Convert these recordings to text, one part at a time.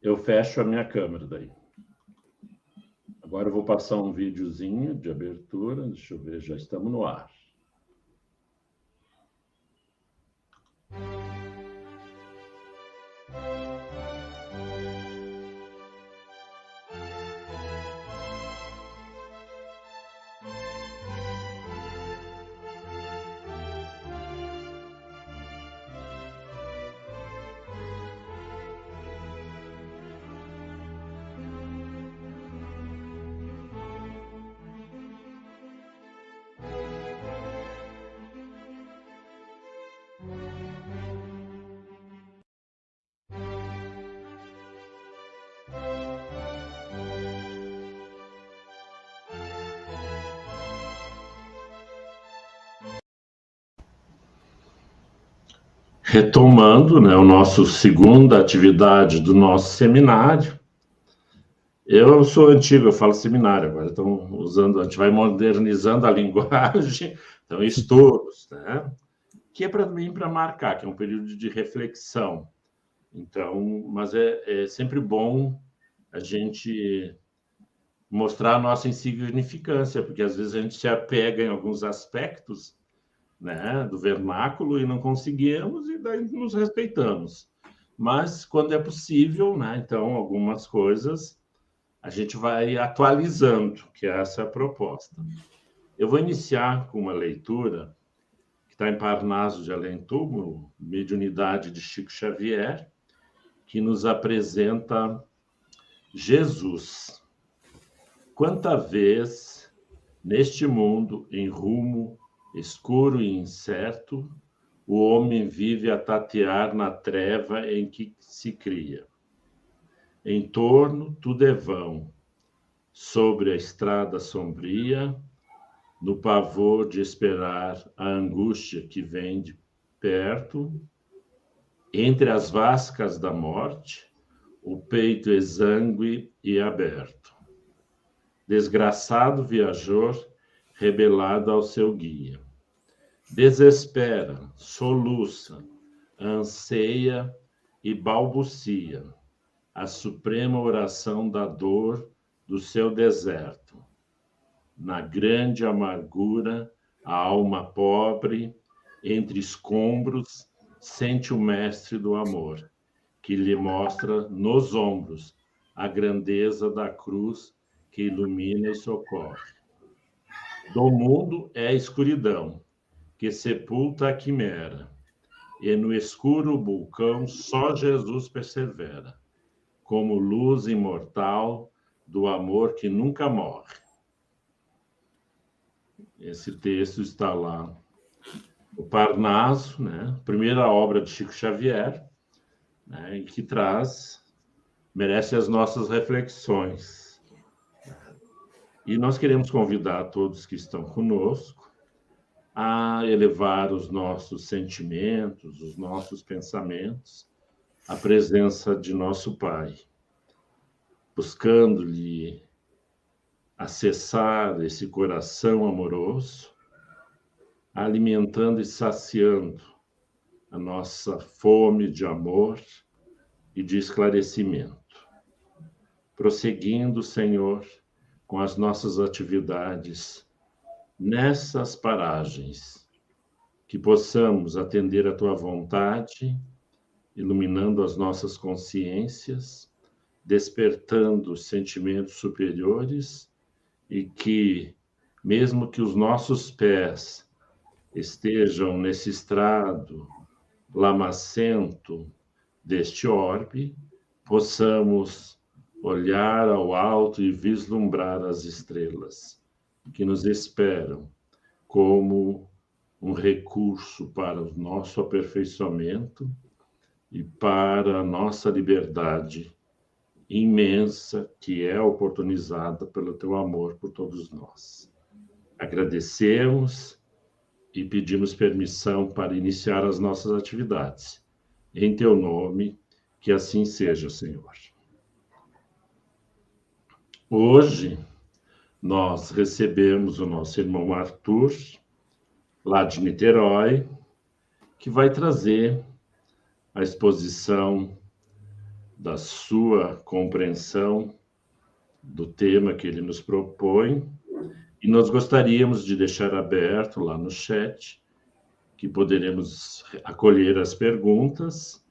Eu fecho a minha câmera daí. Agora eu vou passar um videozinho de abertura. Deixa eu ver, já estamos no ar. Retomando, né, o nosso segunda atividade do nosso seminário. Eu sou antigo, eu falo seminário, agora estão usando, a gente vai modernizando a linguagem, então estudos, né? Que é para mim para marcar, que é um período de reflexão. Então, mas é sempre bom a gente mostrar a nossa insignificância, porque às vezes a gente se apega em alguns aspectos, né, do vernáculo e não conseguimos, e daí nos respeitamos. Mas quando é possível, né, então algumas coisas a gente vai atualizando, que é essa a proposta. Eu vou iniciar com uma leitura que está em Parnaso de Além-Túmulo, Mediunidade de Chico Xavier, que nos apresenta Jesus. Quanta vez neste mundo em rumo escuro e incerto, o homem vive a tatear na treva em que se cria. Em torno tudo é vão, sobre a estrada sombria, no pavor de esperar a angústia que vem de perto, entre as vascas da morte, o peito exangue e aberto. Desgraçado viajor, rebelado ao seu guia. Desespera, soluça, anseia e balbucia a suprema oração da dor do seu deserto. Na grande amargura, a alma pobre, entre escombros, sente o mestre do amor, que lhe mostra nos ombros a grandeza da cruz que ilumina e socorre. Do mundo é a escuridão, que sepulta a quimera, e no escuro vulcão só Jesus persevera, como luz imortal do amor que nunca morre. Esse texto está lá no Parnaso, né? Primeira obra de Chico Xavier, né? E que merece as nossas reflexões. E nós queremos convidar todos que estão conosco a elevar os nossos sentimentos, os nossos pensamentos, à presença de nosso Pai, buscando-lhe acessar esse coração amoroso, alimentando e saciando a nossa fome de amor e de esclarecimento. Prosseguindo, Senhor, com as nossas atividades nessas paragens, que possamos atender à Tua vontade, iluminando as nossas consciências, despertando os sentimentos superiores e que, mesmo que os nossos pés estejam nesse estrado lamacento deste orbe, possamos olhar ao alto e vislumbrar as estrelas que nos esperam como um recurso para o nosso aperfeiçoamento e para a nossa liberdade imensa que é oportunizada pelo teu amor por todos nós. Agradecemos e pedimos permissão para iniciar as nossas atividades. Em teu nome, que assim seja, Senhor. Hoje, nós recebemos o nosso irmão Arthur, lá de Niterói, que vai trazer a exposição da sua compreensão do tema que ele nos propõe, e nós gostaríamos de deixar aberto lá no chat, que poderemos acolher as perguntas,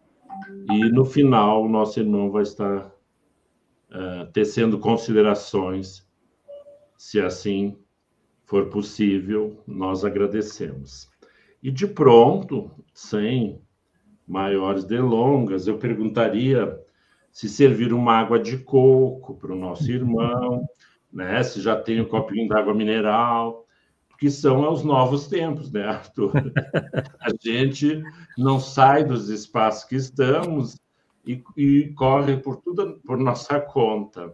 e no final o nosso irmão vai estar tecendo considerações, se assim for possível, nós agradecemos. E de pronto, sem maiores delongas, eu perguntaria se servir uma água de coco para o nosso irmão, né? Se já tem um copinho d'água mineral, que são os novos tempos, né, Arthur? A gente não sai dos espaços que estamos e corre por tudo por nossa conta,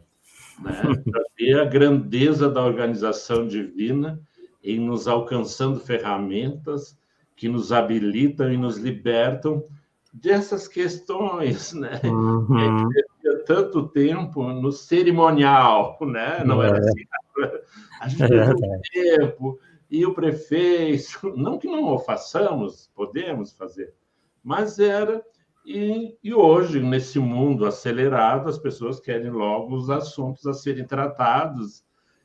né? Para ver a grandeza da organização divina em nos alcançando ferramentas que nos habilitam e nos libertam dessas questões, né? Que a gente perdia tanto tempo no cerimonial, né? Não era assim. A gente perdeu tempo, e o prefeito, não que não o façamos, podemos fazer, mas era. E hoje, nesse mundo acelerado, as pessoas querem logo os assuntos a serem tratados,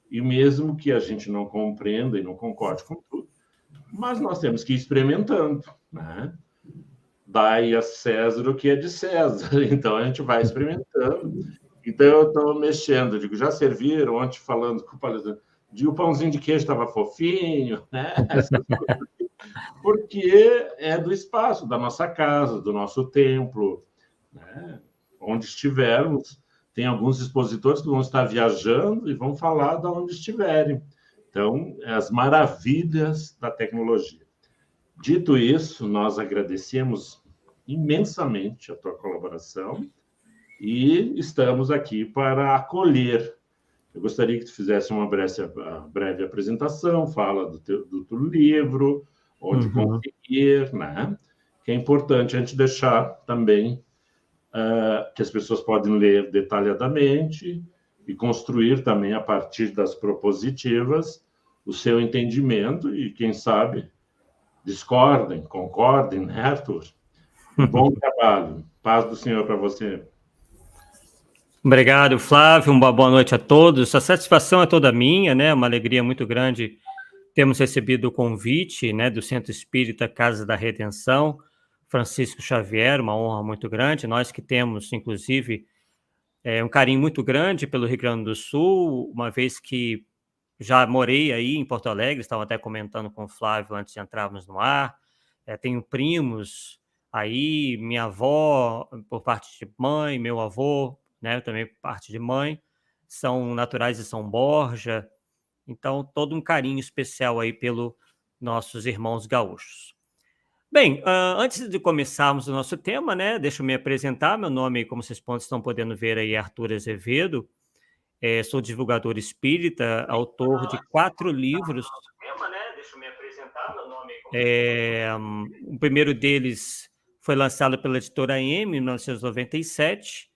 e mesmo que a gente não compreenda e não concorde com tudo, mas nós temos que ir experimentando, né? Dai a César o que é de César. Então, a gente vai experimentando. Então, eu estou mexendo, digo, já serviram, ontem falando com o palestrante, o pãozinho de queijo estava fofinho, né? Porque é do espaço, da nossa casa, do nosso templo, né? Onde estivermos, tem alguns expositores que vão estar viajando e vão falar de onde estiverem. Então, as maravilhas da tecnologia. Dito isso, nós agradecemos imensamente a tua colaboração e estamos aqui para acolher. Eu gostaria que tu fizesse uma breve apresentação, fala do teu livro, onde conseguir, né? Que é importante a gente deixar também que as pessoas podem ler detalhadamente e construir também, a partir das propositivas, o seu entendimento e, quem sabe, discordem, concordem, né, Arthur? Bom trabalho. Paz do Senhor para você. Obrigado, Flávio. Uma boa noite a todos. A satisfação é toda minha, né? Uma alegria muito grande termos recebido o convite, né, do Centro Espírita Casa da Redenção, Francisco Xavier, uma honra muito grande. Nós que temos, inclusive, um carinho muito grande pelo Rio Grande do Sul, uma vez que já morei aí em Porto Alegre, estava até comentando com o Flávio antes de entrarmos no ar. Tenho primos aí, minha avó, por parte de mãe, meu avô, né, também por parte de mãe, são naturais de São Borja. Então, todo um carinho especial aí pelos nossos irmãos gaúchos. Bem, antes de começarmos o nosso tema, né, deixa eu me apresentar. Meu nome, como vocês estão podendo ver aí, é Arthur Azevedo. Sou divulgador espírita, autor de 4 livros. Deixa eu me apresentar. Meu nome, o primeiro deles foi lançado pela editora M, em 1997.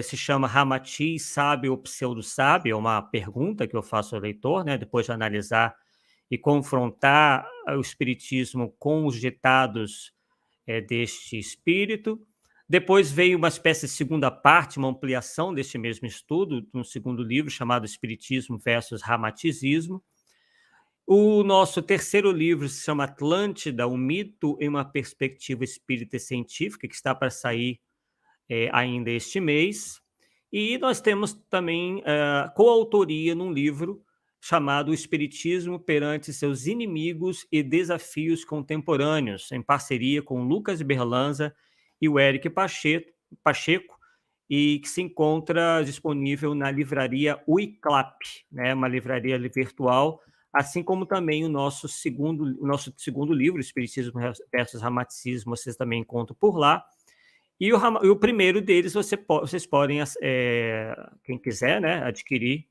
Se chama Ramatiz, Sabe ou Pseudo-Sabe? É uma pergunta que eu faço ao leitor, né, depois de analisar e confrontar o espiritismo com os ditados deste espírito. Depois veio uma espécie de segunda parte, uma ampliação deste mesmo estudo, um segundo livro chamado Espiritismo versus Ramatizismo. O nosso terceiro livro se chama Atlântida, um mito em uma perspectiva espírita e científica, que está para sair ainda este mês. E nós temos também coautoria num livro chamado O Espiritismo perante seus inimigos e desafios contemporâneos, em parceria com Lucas Berlanza e o Eric Pacheco, e que se encontra disponível na livraria Uiclap, né, uma livraria virtual, assim como também o nosso segundo livro, Espiritismo versus Ramaticismo, vocês também encontram por lá. E o primeiro deles vocês podem, quem quiser, né, adquirir,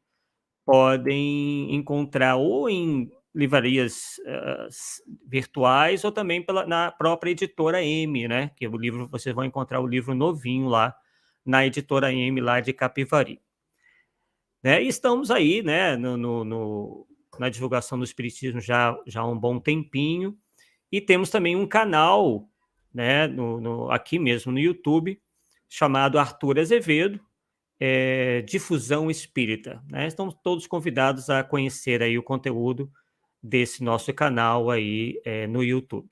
podem encontrar ou em livrarias virtuais ou também na própria editora M, né, que o livro, vocês vão encontrar o livro novinho lá na editora M lá de Capivari. E estamos aí, né, na divulgação do Espiritismo já há um bom tempinho, e temos também um canal, né, aqui mesmo no YouTube, chamado Arthur Azevedo, Difusão Espírita, né? Estão todos convidados a conhecer aí o conteúdo desse nosso canal aí no YouTube.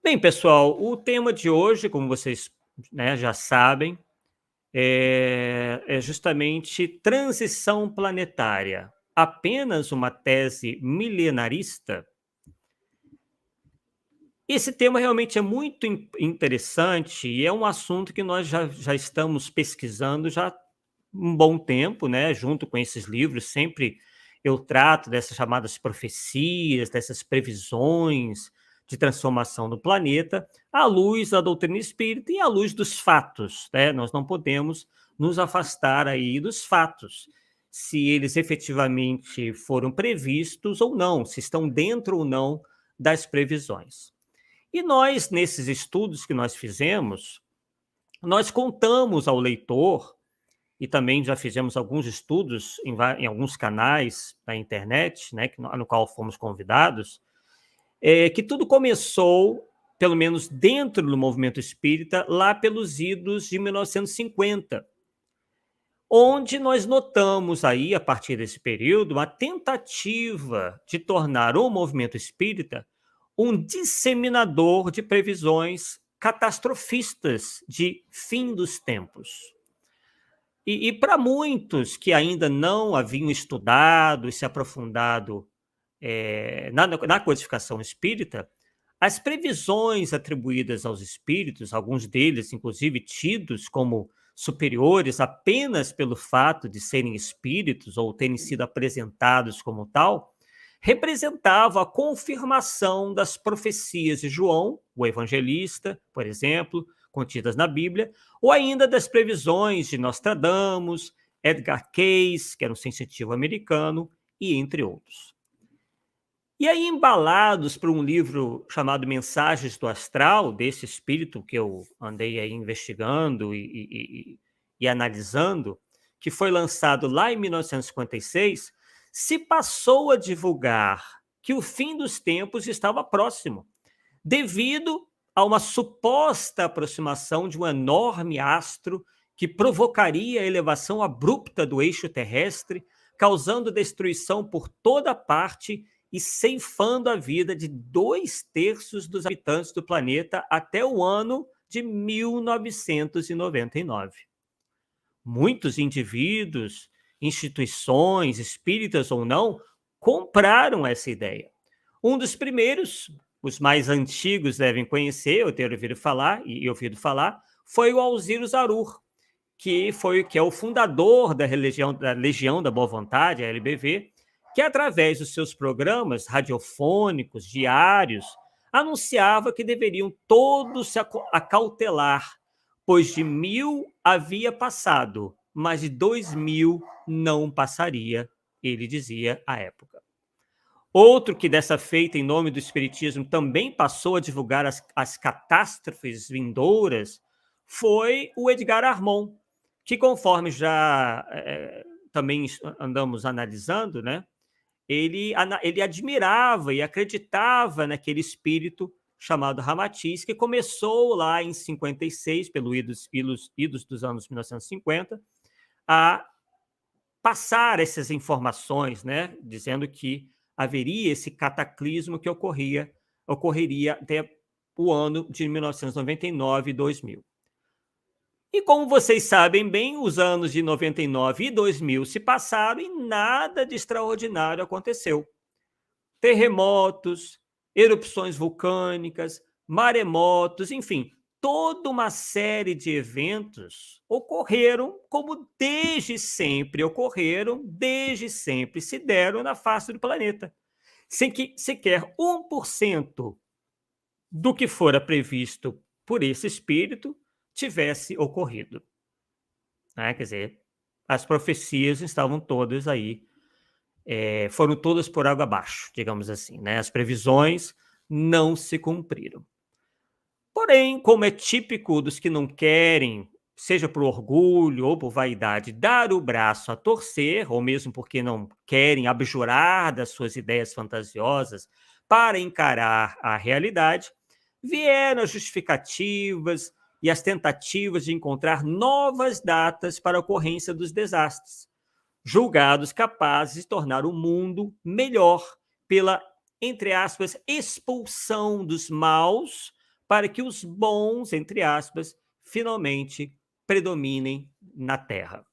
Bem, pessoal, o tema de hoje, como vocês, né, já sabem, é justamente transição planetária. Apenas uma tese milenarista? Esse tema realmente é muito interessante e é um assunto que nós já estamos pesquisando já há um bom tempo, né? Junto com esses livros, sempre eu trato dessas chamadas profecias, dessas previsões de transformação do planeta, à luz da doutrina espírita e à luz dos fatos, né? Nós não podemos nos afastar aí dos fatos, se eles efetivamente foram previstos ou não, se estão dentro ou não das previsões. E nós, nesses estudos que nós fizemos, nós contamos ao leitor, e também já fizemos alguns estudos em alguns canais da internet, né, no qual fomos convidados, que tudo começou, pelo menos dentro do movimento espírita, lá pelos idos de 1950, onde nós notamos aí, a partir desse período, uma tentativa de tornar o movimento espírita um disseminador de previsões catastrofistas de fim dos tempos. E para muitos que ainda não haviam estudado e se aprofundado na codificação espírita, as previsões atribuídas aos espíritos, alguns deles, inclusive, tidos como superiores apenas pelo fato de serem espíritos ou terem sido apresentados como tal, representavam a confirmação das profecias de João, o evangelista, por exemplo, contidas na Bíblia, ou ainda das previsões de Nostradamus, Edgar Cayce, que era um sensitivo americano, e entre outros. E aí, embalados por um livro chamado Mensagens do Astral, desse espírito que eu andei aí investigando e analisando, que foi lançado lá em 1956, se passou a divulgar que o fim dos tempos estava próximo, devido a uma suposta aproximação de um enorme astro que provocaria a elevação abrupta do eixo terrestre, causando destruição por toda parte e ceifando a vida de 2/3 dos habitantes do planeta até o ano de 1999. Muitos indivíduos, instituições, espíritas ou não, compraram essa ideia. Um dos primeiros, os mais antigos devem conhecer, ou ter ouvido falar, foi o Alziro Zarur, que é o fundador da Legião da Boa Vontade, a LBV, que através dos seus programas radiofônicos, diários, anunciava que deveriam todos se acautelar, pois de 1000 havia passado, mas de 2000 não passaria, ele dizia à época. Outro que dessa feita, em nome do Espiritismo, também passou a divulgar as catástrofes vindouras foi o Edgar Armond, que, conforme já também andamos analisando, né, ele admirava e acreditava naquele espírito chamado Ramatiz, que começou lá em 56, pelos idos dos anos 1950, a passar essas informações, né, dizendo que haveria esse cataclismo que ocorreria até o ano de 1999 e 2000. E como vocês sabem bem, os anos de 99 e 2000 se passaram e nada de extraordinário aconteceu. Terremotos, erupções vulcânicas, maremotos, enfim, toda uma série de eventos ocorreram como desde sempre se deram na face do planeta, sem que sequer 1% do que fora previsto por esse espírito tivesse ocorrido. Quer dizer, as profecias estavam todas aí, foram todas por água abaixo, digamos assim, né? As previsões não se cumpriram. Porém, como é típico dos que não querem, seja por orgulho ou por vaidade, dar o braço a torcer, ou mesmo porque não querem abjurar das suas ideias fantasiosas para encarar a realidade, vieram as justificativas, e as tentativas de encontrar novas datas para a ocorrência dos desastres, julgados capazes de tornar o mundo melhor pela, entre aspas, expulsão dos maus para que os bons, entre aspas, finalmente predominem na Terra.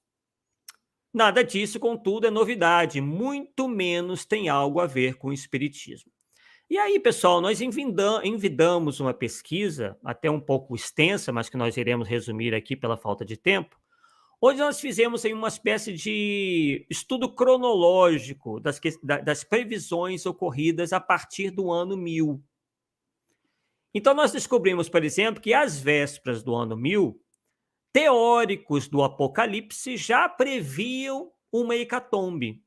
Nada disso, contudo, é novidade, muito menos tem algo a ver com o espiritismo. E aí, pessoal, nós envidamos uma pesquisa, até um pouco extensa, mas que nós iremos resumir aqui pela falta de tempo, onde nós fizemos aí uma espécie de estudo cronológico das previsões ocorridas a partir do ano 1000. Então, nós descobrimos, por exemplo, que às vésperas do ano 1000, teóricos do Apocalipse já previam uma hecatombe.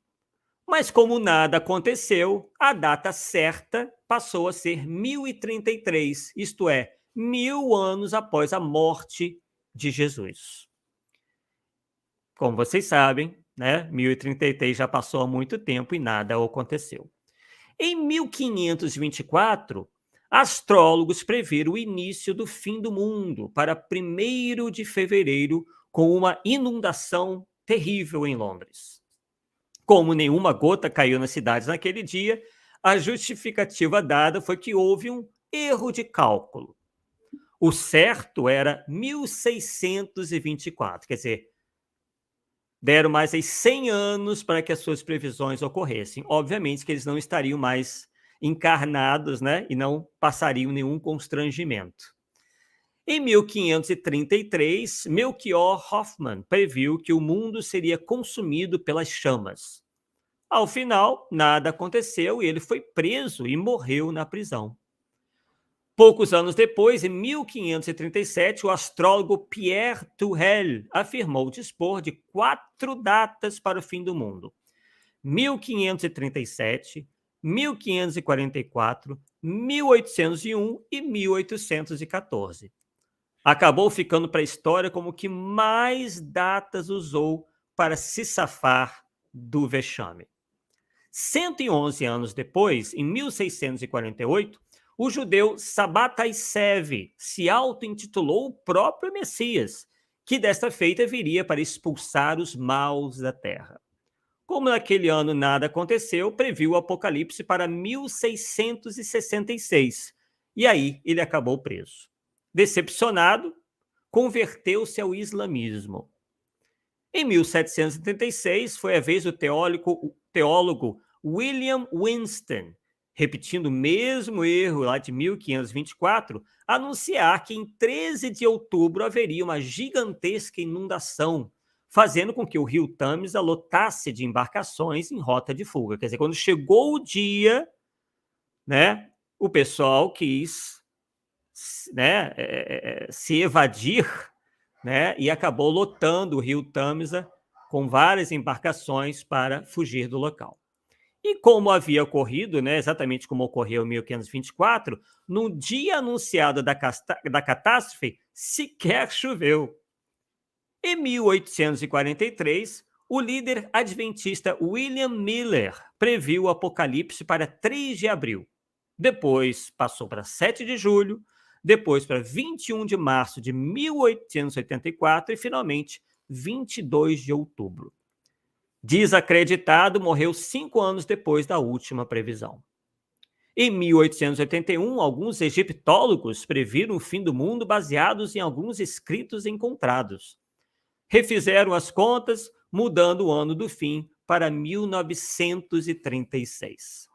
Mas como nada aconteceu, a data certa passou a ser 1033, isto é, 1000 anos após a morte de Jesus. Como vocês sabem, né, 1033 já passou há muito tempo e nada aconteceu. Em 1524, astrólogos previram o início do fim do mundo para 1º de fevereiro, com uma inundação terrível em Londres. Como nenhuma gota caiu nas cidades naquele dia, a justificativa dada foi que houve um erro de cálculo. O certo era 1624, quer dizer, deram mais 100 anos para que as suas previsões ocorressem. Obviamente que eles não estariam mais encarnados, né, e não passariam nenhum constrangimento. Em 1533, Melchior Hoffman previu que o mundo seria consumido pelas chamas. Ao final, nada aconteceu e ele foi preso e morreu na prisão. Poucos anos depois, em 1537, o astrólogo Pierre Tourelle afirmou dispor de 4 datas para o fim do mundo: 1537, 1544, 1801 e 1814. Acabou ficando para a história como o que mais datas usou para se safar do vexame. 111 anos depois, em 1648, o judeu Sabbatai Zevi se auto-intitulou o próprio Messias, que desta feita viria para expulsar os maus da terra. Como naquele ano nada aconteceu, previu o Apocalipse para 1666, e aí ele acabou preso. Decepcionado, converteu-se ao islamismo. Em 1776, foi a vez do teólogo William Winston, repetindo o mesmo erro lá de 1524, anunciar que em 13 de outubro haveria uma gigantesca inundação, fazendo com que o rio Tâmisa lotasse de embarcações em rota de fuga. Quer dizer, quando chegou o dia, né, o pessoal quis, né, se evadir, né, e acabou lotando o rio Tâmisa com várias embarcações para fugir do local. E como havia ocorrido, né, exatamente como ocorreu em 1524, no dia anunciado da catástrofe, sequer choveu. Em 1843, o líder adventista William Miller previu o Apocalipse para 3 de abril. Depois passou para 7 de julho, depois para 21 de março de 1884 e, finalmente, 22 de outubro. Desacreditado, morreu 5 anos depois da última previsão. Em 1881, alguns egiptólogos previram o fim do mundo baseados em alguns escritos encontrados. Refizeram as contas, mudando o ano do fim para 1936.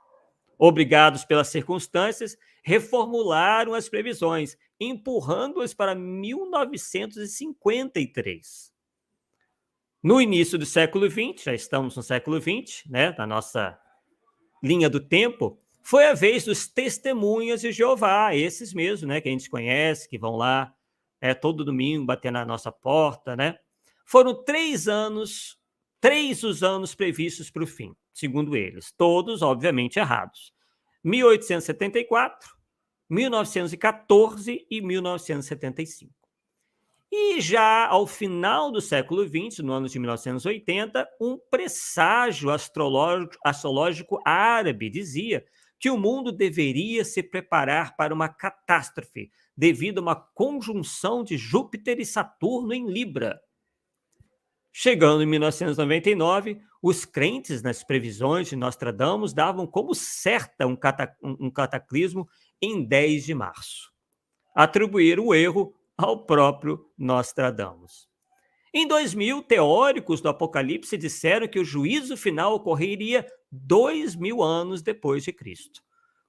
Obrigados pelas circunstâncias, reformularam as previsões, empurrando-as para 1953. No início do século XX, já estamos no século XX, né, na nossa linha do tempo, foi a vez dos testemunhas de Jeová, esses mesmos, né, que a gente conhece, que vão lá todo domingo bater na nossa porta, né? Foram 3 os anos previstos para o fim, segundo eles, todos, obviamente, errados. 1874, 1914 e 1975. E já ao final do século XX, no ano de 1980, um presságio astrológico árabe dizia que o mundo deveria se preparar para uma catástrofe devido a uma conjunção de Júpiter e Saturno em Libra. Chegando em 1999, os crentes nas previsões de Nostradamus davam como certa um cataclismo em 10 de março. Atribuíram o erro ao próprio Nostradamus. Em 2000, teóricos do Apocalipse disseram que o juízo final ocorreria 2000 anos depois de Cristo.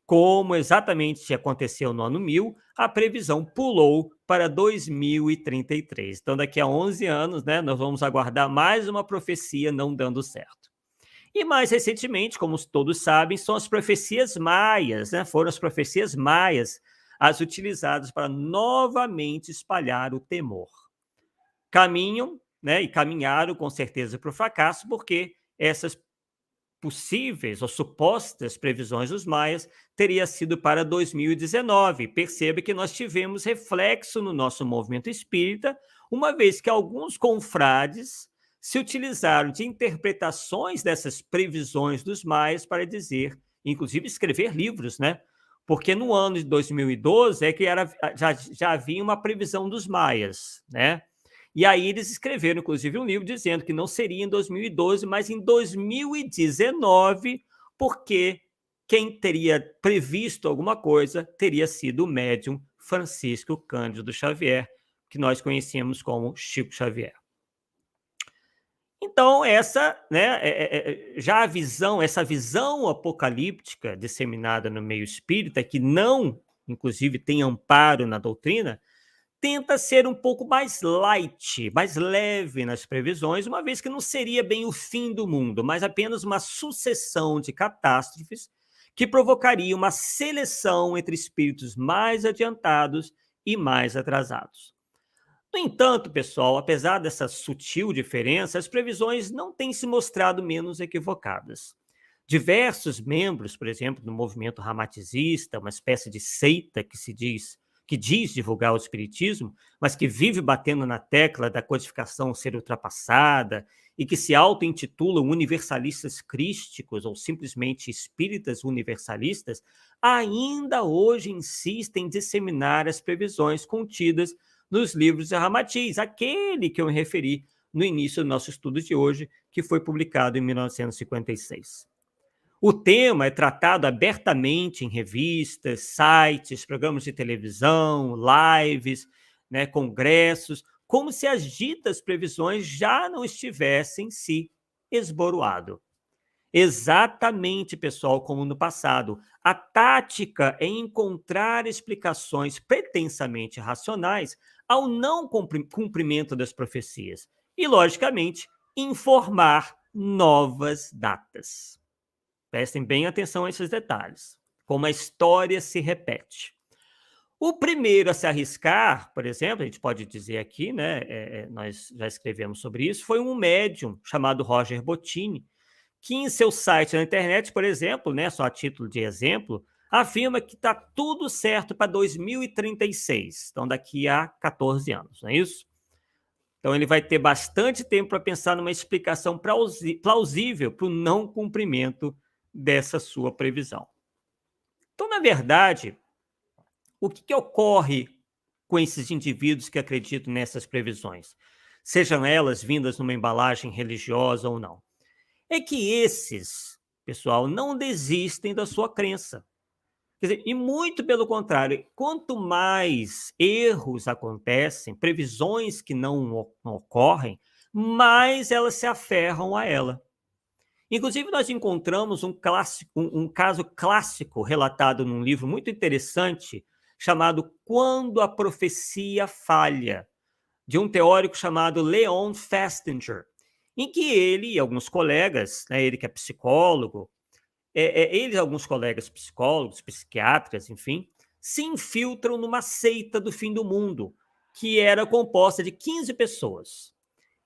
Como exatamente aconteceu no ano 1000, a previsão pulou para 2033. Então, daqui a 11 anos, né, nós vamos aguardar mais uma profecia não dando certo. E mais recentemente, como todos sabem, são as profecias maias, né? Foram as profecias maias as utilizadas para novamente espalhar o temor. Caminham, né, e caminharam com certeza para o fracasso, porque essas possíveis ou supostas previsões dos maias teria sido para 2019. Perceba que nós tivemos reflexo no nosso movimento espírita, uma vez que alguns confrades se utilizaram de interpretações dessas previsões dos maias para dizer, inclusive escrever livros, né? Porque no ano de 2012 é que já havia uma previsão dos maias, né? E aí eles escreveram, inclusive, um livro dizendo que não seria em 2012, mas em 2019, porque quem teria previsto alguma coisa teria sido o médium Francisco Cândido Xavier, que nós conhecemos como Chico Xavier. Então, essa, né, já essa visão apocalíptica disseminada no meio espírita, que não, inclusive, tem amparo na doutrina, tenta ser um pouco mais light, mais leve nas previsões, uma vez que não seria bem o fim do mundo, mas apenas uma sucessão de catástrofes que provocaria uma seleção entre espíritos mais adiantados e mais atrasados. No entanto, pessoal, apesar dessa sutil diferença, as previsões não têm se mostrado menos equivocadas. Diversos membros, por exemplo, do movimento ramaticista, uma espécie de seita que diz divulgar o espiritismo, mas que vive batendo na tecla da codificação ser ultrapassada e que se auto-intitulam universalistas crísticos ou simplesmente espíritas universalistas, ainda hoje insistem em disseminar as previsões contidas nos livros de Ramatiz, aquele que eu me referi no início do nosso estudo de hoje, que foi publicado em 1956. O tema é tratado abertamente em revistas, sites, programas de televisão, lives, né, congressos, como se as ditas previsões já não estivessem se esboroado. Exatamente, pessoal, como no passado. A tática é encontrar explicações pretensamente racionais ao não cumprimento das profecias e, logicamente, informar novas datas. Prestem bem atenção a esses detalhes, como a história se repete. O primeiro a se arriscar, por exemplo, a gente pode dizer aqui, né, nós já escrevemos sobre isso, foi um médium chamado Roger Bottini, que em seu site na internet, por exemplo, né, só a título de exemplo, afirma que está tudo certo para 2036, então daqui a 14 anos, não é isso? Então ele vai ter bastante tempo para pensar numa explicação plausível para o não cumprimento dessa sua previsão. Então, na verdade, o que ocorre com esses indivíduos que acreditam nessas previsões, sejam elas vindas numa embalagem religiosa ou não? É que esses, pessoal, não desistem da sua crença. Quer dizer, e muito pelo contrário, quanto mais erros acontecem, previsões que não ocorrem, mais elas se aferram a ela. Inclusive, nós encontramos um caso clássico relatado num livro muito interessante chamado Quando a Profecia Falha, de um teórico chamado Leon Festinger, em que ele e alguns colegas, né, ele que é psicólogo, ele e alguns colegas psicólogos, psiquiatras, enfim, se infiltram numa seita do fim do mundo, que era composta de 15 pessoas.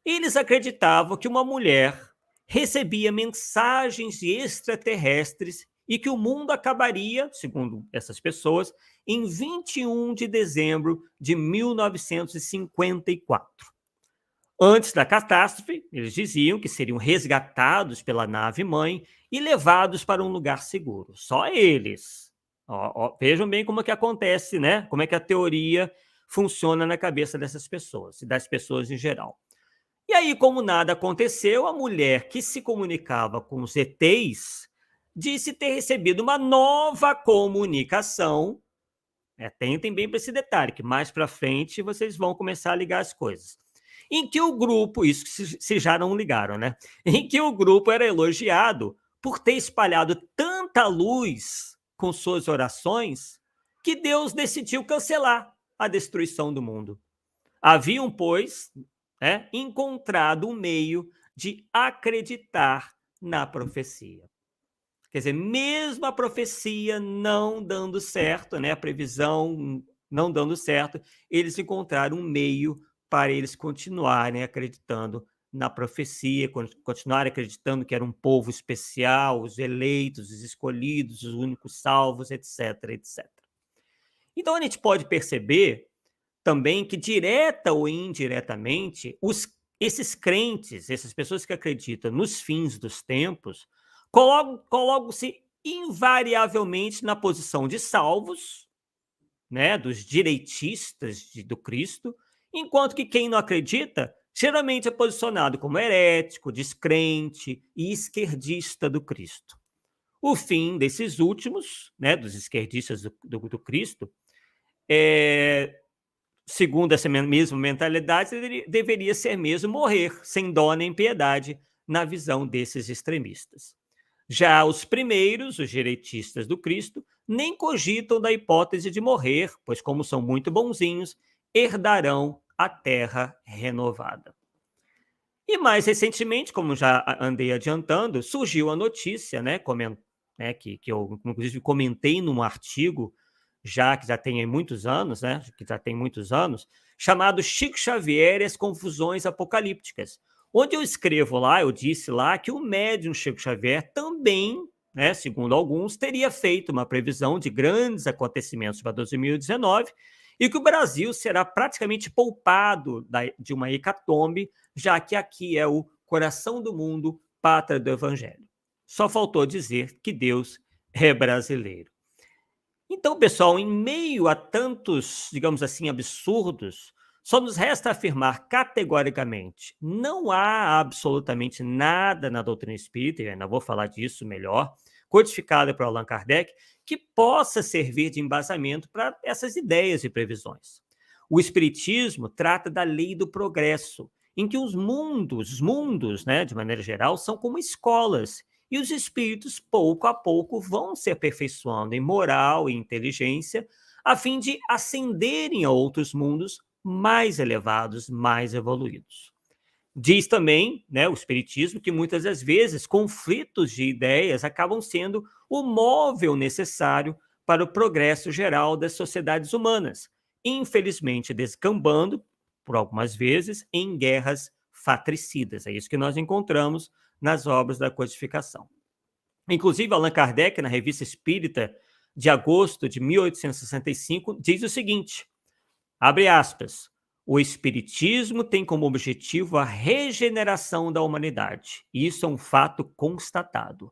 Eles acreditavam que uma mulher recebia mensagens de extraterrestres e que o mundo acabaria, segundo essas pessoas, em 21 de dezembro de 1954. Antes da catástrofe, eles diziam que seriam resgatados pela nave-mãe e levados para um lugar seguro. Só eles. Vejam bem como é que acontece, né? Como é que a teoria funciona na cabeça dessas pessoas e das pessoas em geral. E aí, como nada aconteceu, a mulher que se comunicava com os ETs disse ter recebido uma nova comunicação. Tentem bem para esse detalhe, que mais para frente vocês vão começar a ligar as coisas. Em que o grupo, isso se já não ligaram, né? Em que o grupo era elogiado por ter espalhado tanta luz com suas orações que Deus decidiu cancelar a destruição do mundo. Haviam, pois, encontrado um meio de acreditar na profecia. Quer dizer, mesmo a profecia não dando certo, a previsão não dando certo, eles encontraram um meio para eles continuarem acreditando na profecia, continuarem acreditando que era um povo especial, os eleitos, os escolhidos, os únicos salvos, etc, etc. Então, a gente pode perceber também que, direta ou indiretamente, esses crentes, essas pessoas que acreditam nos fins dos tempos, colocam-se invariavelmente na posição de salvos, dos direitistas do Cristo, enquanto que quem não acredita geralmente é posicionado como herético, descrente e esquerdista do Cristo. O fim desses últimos, dos esquerdistas do Cristo, segundo essa mesma mentalidade, deveria ser mesmo morrer, sem dó nem piedade, na visão desses extremistas. Já os primeiros, os direitistas do Cristo, nem cogitam da hipótese de morrer, pois, como são muito bonzinhos, herdarão a terra renovada. E mais recentemente, como já andei adiantando, surgiu a notícia, que eu inclusive comentei num artigo, que já tem muitos anos, chamado Chico Xavier e as Confusões Apocalípticas, onde eu escrevo lá, eu disse lá que o médium Chico Xavier também, segundo alguns, teria feito uma previsão de grandes acontecimentos para 2019 e que o Brasil será praticamente poupado de uma hecatombe, já que aqui é o coração do mundo, pátria do Evangelho. Só faltou dizer que Deus é brasileiro. Então, pessoal, em meio a tantos, digamos assim, absurdos, só nos resta afirmar categoricamente: não há absolutamente nada na doutrina espírita, e ainda vou falar disso melhor, codificada por Allan Kardec, que possa servir de embasamento para essas ideias e previsões. O espiritismo trata da lei do progresso, em que os mundos, de maneira geral, são como escolas, e os espíritos, pouco a pouco, vão se aperfeiçoando em moral e inteligência, a fim de ascenderem a outros mundos mais elevados, mais evoluídos. Diz também, o espiritismo, que muitas das vezes conflitos de ideias acabam sendo o móvel necessário para o progresso geral das sociedades humanas, infelizmente descambando, por algumas vezes, em guerras fratricidas. É isso que nós encontramos nas obras da codificação. Inclusive, Allan Kardec, na Revista Espírita de agosto de 1865, diz o seguinte, abre aspas, o espiritismo tem como objetivo a regeneração da humanidade. Isso é um fato constatado.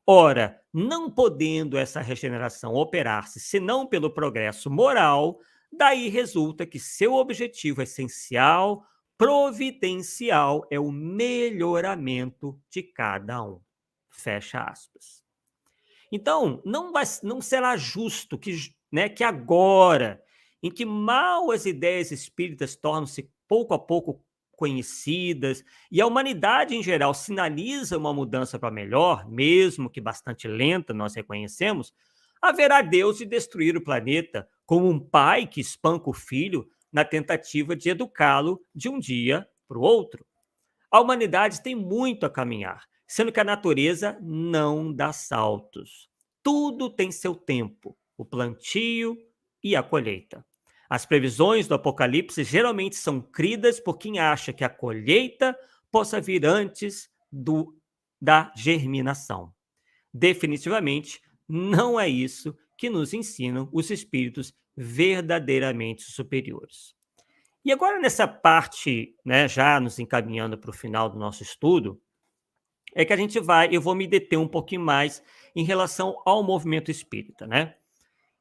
Ora, não podendo essa regeneração operar-se senão pelo progresso moral, daí resulta que seu objetivo essencial, providencial, é o melhoramento de cada um. Fecha aspas. Então, não será justo que agora, em que mal as ideias espíritas tornam-se pouco a pouco conhecidas e a humanidade em geral sinaliza uma mudança para melhor, mesmo que bastante lenta, nós reconhecemos, haverá Deus de destruir o planeta como um pai que espanca o filho na tentativa de educá-lo de um dia para o outro. A humanidade tem muito a caminhar, sendo que a natureza não dá saltos. Tudo tem seu tempo, o plantio e a colheita. As previsões do Apocalipse geralmente são cridas por quem acha que a colheita possa vir antes da germinação. Definitivamente, não é isso que nos ensinam os espíritos verdadeiramente superiores. E agora, nessa parte, já nos encaminhando para o final do nosso estudo, é que eu vou me deter um pouquinho mais em relação ao movimento espírita,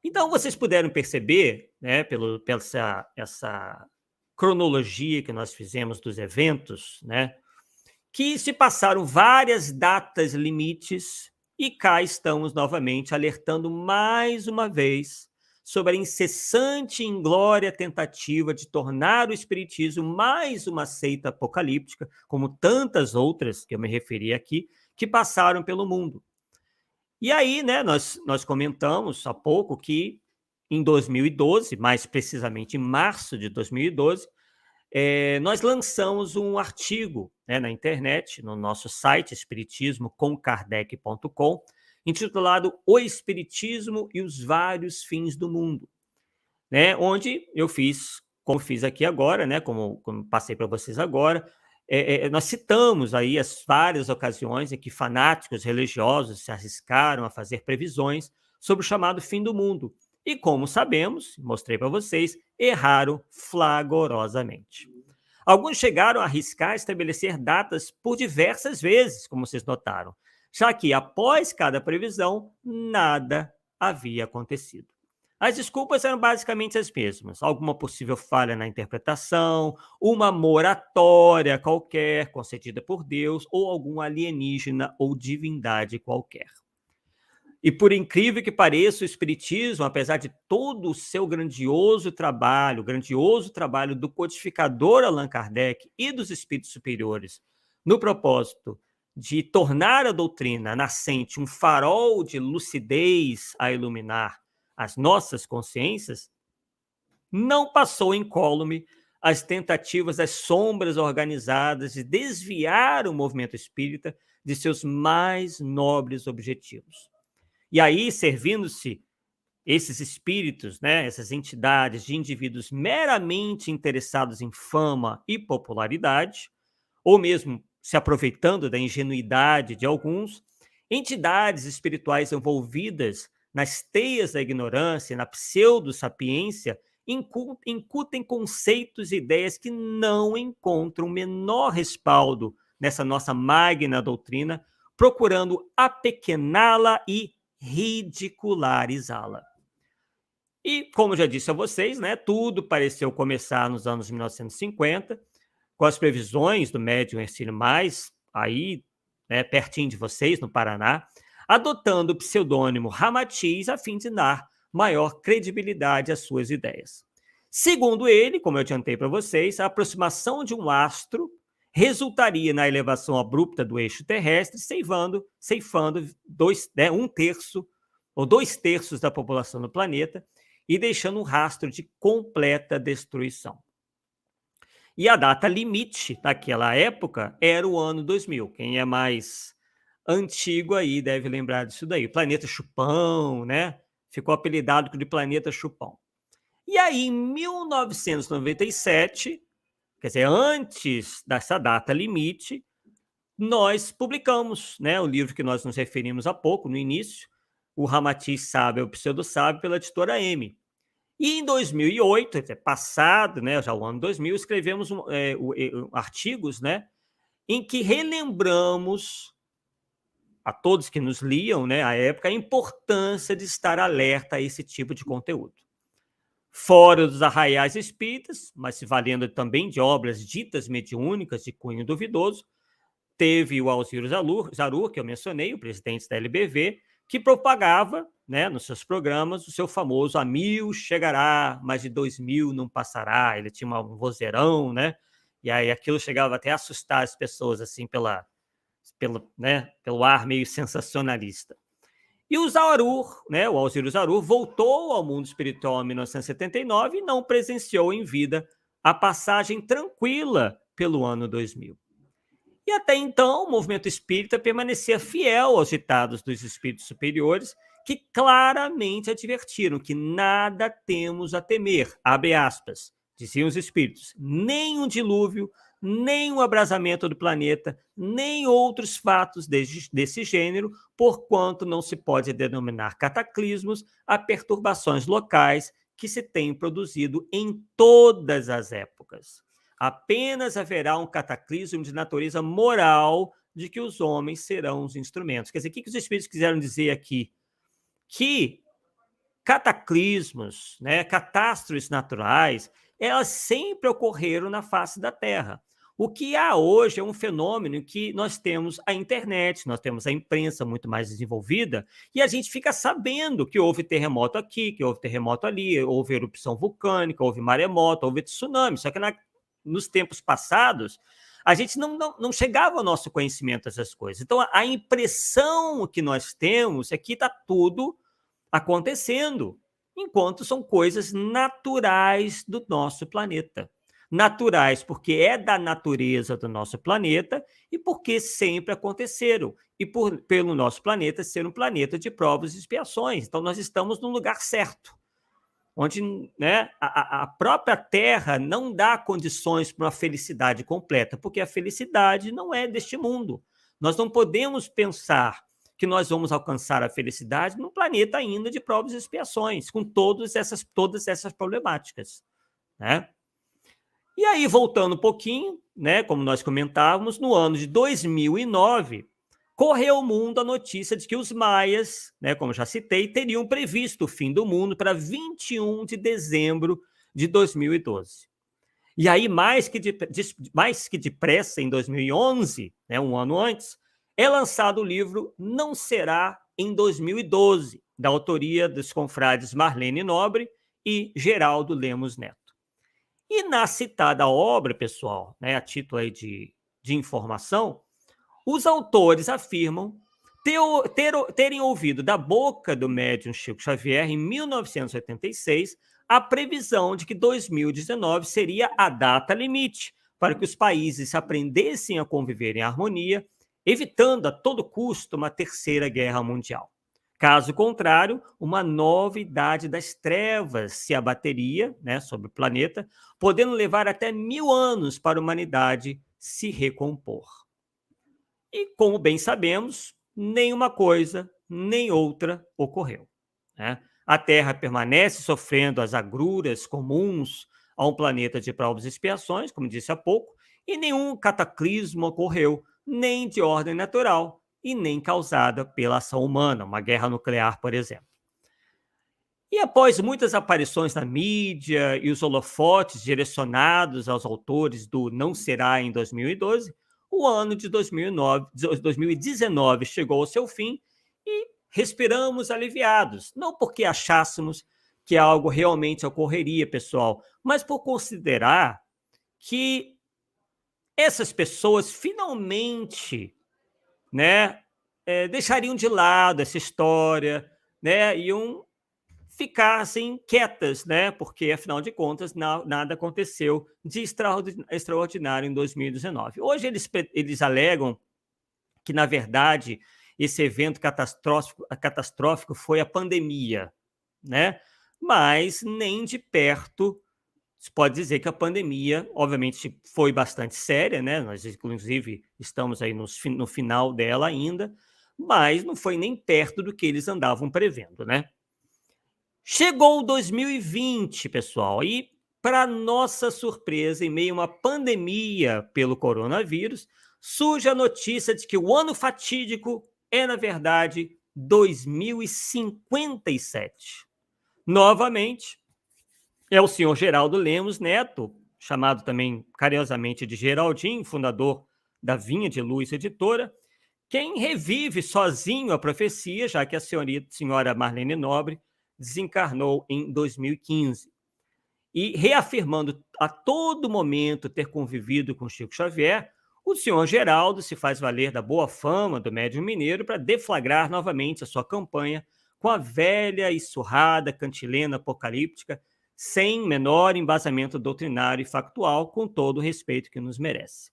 Então, vocês puderam perceber, né, pela essa cronologia que nós fizemos dos eventos, né, que se passaram várias datas limites e cá estamos novamente alertando mais uma vez sobre a incessante e inglória tentativa de tornar o Espiritismo mais uma seita apocalíptica, como tantas outras que eu me referi aqui, que passaram pelo mundo. E aí, né, nós comentamos há pouco que em 2012, mais precisamente em março de 2012, nós lançamos um artigo, né, na internet, no nosso site espiritismocomkardec.com, intitulado O Espiritismo e os Vários Fins do Mundo, né, onde eu fiz, como fiz aqui agora, né, como passei para vocês agora, nós citamos aí as várias ocasiões em que fanáticos religiosos se arriscaram a fazer previsões sobre o chamado fim do mundo. E como sabemos, mostrei para vocês, erraram flagorosamente. Alguns chegaram a arriscar estabelecer datas por diversas vezes, como vocês notaram, já que após cada previsão, nada havia acontecido. As desculpas eram basicamente as mesmas. Alguma possível falha na interpretação, uma moratória qualquer concedida por Deus ou algum alienígena ou divindade qualquer. E por incrível que pareça, o Espiritismo, apesar de todo o seu grandioso trabalho do codificador Allan Kardec e dos espíritos superiores, no propósito de tornar a doutrina nascente um farol de lucidez a iluminar as nossas consciências, não passou incólume as tentativas das sombras organizadas de desviar o movimento espírita de seus mais nobres objetivos. E aí, servindo-se esses espíritos, né, essas entidades de indivíduos meramente interessados em fama e popularidade, ou mesmo se aproveitando da ingenuidade de alguns, entidades espirituais envolvidas nas teias da ignorância e na pseudo-sapiência incutem conceitos e ideias que não encontram o menor respaldo nessa nossa magna doutrina, procurando apequená-la e ridicularizá-la. E, como já disse a vocês, né, tudo pareceu começar nos anos 1950, com as previsões do médium Hercílio Mais, aí, né, pertinho de vocês, no Paraná, adotando o pseudônimo Ramatiz a fim de dar maior credibilidade às suas ideias. Segundo ele, como eu adiantei para vocês, a aproximação de um astro resultaria na elevação abrupta do eixo terrestre, ceifando um terço ou 2/3 da população do planeta e deixando um rastro de completa destruição. E a data limite daquela época era o ano 2000. Quem é mais antigo aí deve lembrar disso daí. O planeta Chupão, né? Ficou apelidado de planeta Chupão. E aí, em 1997, quer dizer, antes dessa data limite, nós publicamos, né, o livro que nós nos referimos há pouco, no início, O Ramatiz Sábio, o Pseudo-Sábio, pela editora M. E em 2008, passado, né, já o ano 2000, escrevemos artigos, né, em que relembramos a todos que nos liam, né, à época, a importância de estar alerta a esse tipo de conteúdo. Fora dos arraiais espíritas, mas se valendo também de obras ditas mediúnicas de cunho duvidoso, teve o Alziro Zarur, que eu mencionei, o presidente da LBV, que propagava, né, nos seus programas, o seu famoso "a 1000 chegará, mas de 2000 não passará". Ele tinha um vozeirão, né? E aí aquilo chegava até a assustar as pessoas, assim, pelo ar meio sensacionalista. E o Zarur, né, o Alziro Zarur, voltou ao mundo espiritual em 1979 e não presenciou em vida a passagem tranquila pelo ano 2000. E até então, o movimento espírita permanecia fiel aos ditados dos espíritos superiores, que claramente advertiram que nada temos a temer, abre aspas, diziam os espíritos, nem um dilúvio, nem um abrasamento do planeta, nem outros fatos desse gênero, porquanto não se pode denominar cataclismos a perturbações locais que se têm produzido em todas as épocas. Apenas haverá um cataclismo de natureza moral de que os homens serão os instrumentos. Quer dizer, o que os espíritos quiseram dizer aqui? Que cataclismos, né, catástrofes naturais, elas sempre ocorreram na face da Terra. O que há hoje é um fenômeno que nós temos a internet, nós temos a imprensa muito mais desenvolvida, e a gente fica sabendo que houve terremoto aqui, que houve terremoto ali, houve erupção vulcânica, houve maremoto, houve tsunami. Só que nos tempos passados, a gente não chegava ao nosso conhecimento dessas coisas. Então, a impressão que nós temos é que está tudo acontecendo, enquanto são coisas naturais do nosso planeta. Naturais porque é da natureza do nosso planeta e porque sempre aconteceram. E pelo nosso planeta ser um planeta de provas e expiações. Então, nós estamos no lugar certo, onde, né, a própria Terra não dá condições para uma felicidade completa, porque a felicidade não é deste mundo. Nós não podemos pensar que nós vamos alcançar a felicidade num planeta ainda de provas e expiações, com todas essas problemáticas, né? E aí, voltando um pouquinho, né, como nós comentávamos, no ano de 2009, correu o mundo a notícia de que os maias, né, como já citei, teriam previsto o fim do mundo para 21 de dezembro de 2012. E aí, mais que depressa, em 2011, né, um ano antes, é lançado o livro Não Será em 2012, da autoria dos confrades Marlene Nobre e Geraldo Lemos Neto. E na citada obra, pessoal, né, a título aí de informação, os autores afirmam terem ouvido da boca do médium Chico Xavier, em 1986, a previsão de que 2019 seria a data limite para que os países aprendessem a conviver em harmonia, evitando a todo custo uma terceira guerra mundial. Caso contrário, uma nova idade das trevas se abateria, né, sobre o planeta, podendo levar até 1000 anos para a humanidade se recompor. E, como bem sabemos, nem uma coisa, nem outra ocorreu, né? A Terra permanece sofrendo as agruras comuns a um planeta de provas e expiações, como disse há pouco, e nenhum cataclismo ocorreu, nem de ordem natural, e nem causada pela ação humana, uma guerra nuclear, por exemplo. E após muitas aparições na mídia e os holofotes direcionados aos autores do Não Será em 2012, o ano de 2019 chegou ao seu fim e respiramos aliviados, não porque achássemos que algo realmente ocorreria, pessoal, mas por considerar que essas pessoas finalmente, né, deixariam de lado essa história, né, iam ficar assim quietas, né, porque afinal de contas nada aconteceu de extraordinário em 2019. Hoje eles alegam que, na verdade, esse evento catastrófico foi a pandemia, né? Mas nem de perto se pode dizer que a pandemia, obviamente, foi bastante séria, né? Nós, inclusive, estamos aí no final dela ainda, mas não foi nem perto do que eles andavam prevendo, né? Chegou 2020, pessoal, e, para nossa surpresa, em meio a uma pandemia pelo coronavírus, surge a notícia de que o ano fatídico é, na verdade, 2057. Novamente, é o senhor Geraldo Lemos Neto, chamado também carinhosamente de Geraldinho, fundador da Vinha de Luz Editora, quem revive sozinho a profecia, já que a senhora Marlene Nobre desencarnou em 2015. E, reafirmando a todo momento ter convivido com Chico Xavier, o senhor Geraldo se faz valer da boa fama do médium mineiro para deflagrar novamente a sua campanha com a velha e surrada cantilena apocalíptica, sem menor embasamento doutrinário e factual, com todo o respeito que nos merece.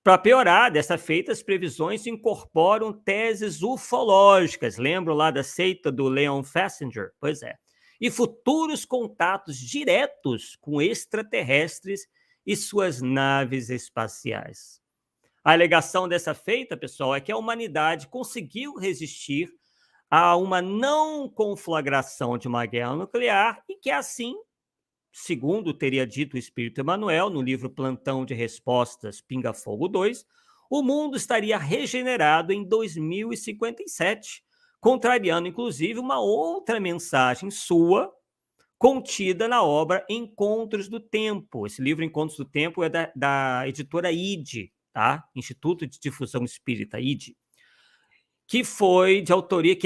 Para piorar, dessa feita, as previsões incorporam teses ufológicas, lembram lá da seita do Leon Festinger? Pois é. E futuros contatos diretos com extraterrestres e suas naves espaciais. A alegação dessa feita, pessoal, é que a humanidade conseguiu resistir a uma não conflagração de uma guerra nuclear e que, assim, segundo teria dito o Espírito Emmanuel no livro Plantão de Respostas Pinga Fogo 2, o mundo estaria regenerado em 2057, contrariando, inclusive, uma outra mensagem sua contida na obra Encontros do Tempo. Esse livro, Encontros do Tempo, é da editora ID, tá? Instituto de Difusão Espírita, ID, que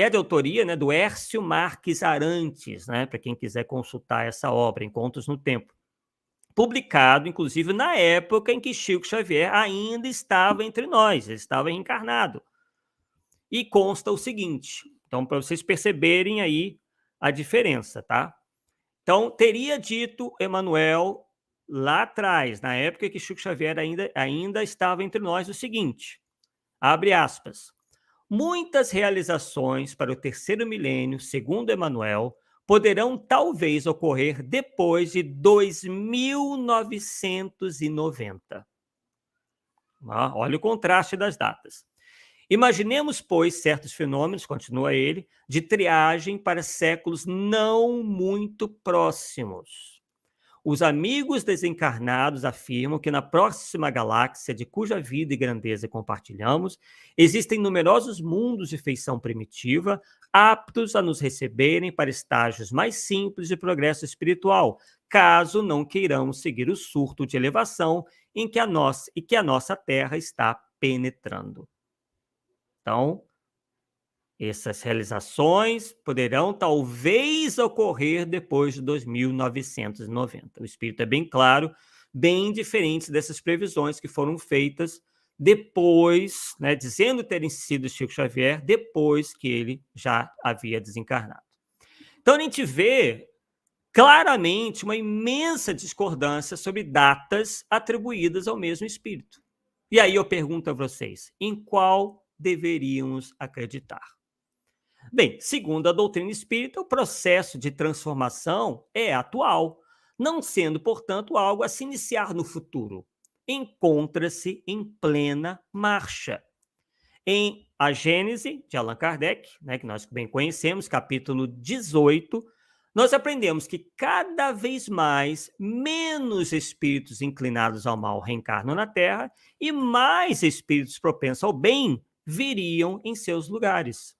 é de autoria, né, do Hércio Marques Arantes, né, para quem quiser consultar essa obra, Encontros no Tempo. Publicado, inclusive, na época em que Chico Xavier ainda estava entre nós, ele estava reencarnado. E consta o seguinte, então, para vocês perceberem aí a diferença, tá? Então, teria dito Emmanuel lá atrás, na época que Chico Xavier ainda estava entre nós, o seguinte, abre aspas, muitas realizações para o terceiro milênio, segundo Emmanuel, poderão talvez ocorrer depois de 2990. Olha o contraste das datas. Imaginemos, pois, certos fenômenos, continua ele, de triagem para séculos não muito próximos. Os amigos desencarnados afirmam que na próxima galáxia de cuja vida e grandeza compartilhamos, existem numerosos mundos de feição primitiva, aptos a nos receberem para estágios mais simples de progresso espiritual, caso não queiramos seguir o surto de elevação em que a nossa Terra está penetrando. Então, essas realizações poderão talvez ocorrer depois de 2990. O Espírito é bem claro, bem diferente dessas previsões que foram feitas depois, né, dizendo terem sido Chico Xavier, depois que ele já havia desencarnado. Então, a gente vê claramente uma imensa discordância sobre datas atribuídas ao mesmo Espírito. E aí eu pergunto a vocês, em qual deveríamos acreditar? Bem, segundo a doutrina espírita, o processo de transformação é atual, não sendo, portanto, algo a se iniciar no futuro. Encontra-se em plena marcha. Em A Gênese, de Allan Kardec, né, que nós bem conhecemos, capítulo 18, nós aprendemos que cada vez mais menos espíritos inclinados ao mal reencarnam na Terra e mais espíritos propensos ao bem viriam em seus lugares.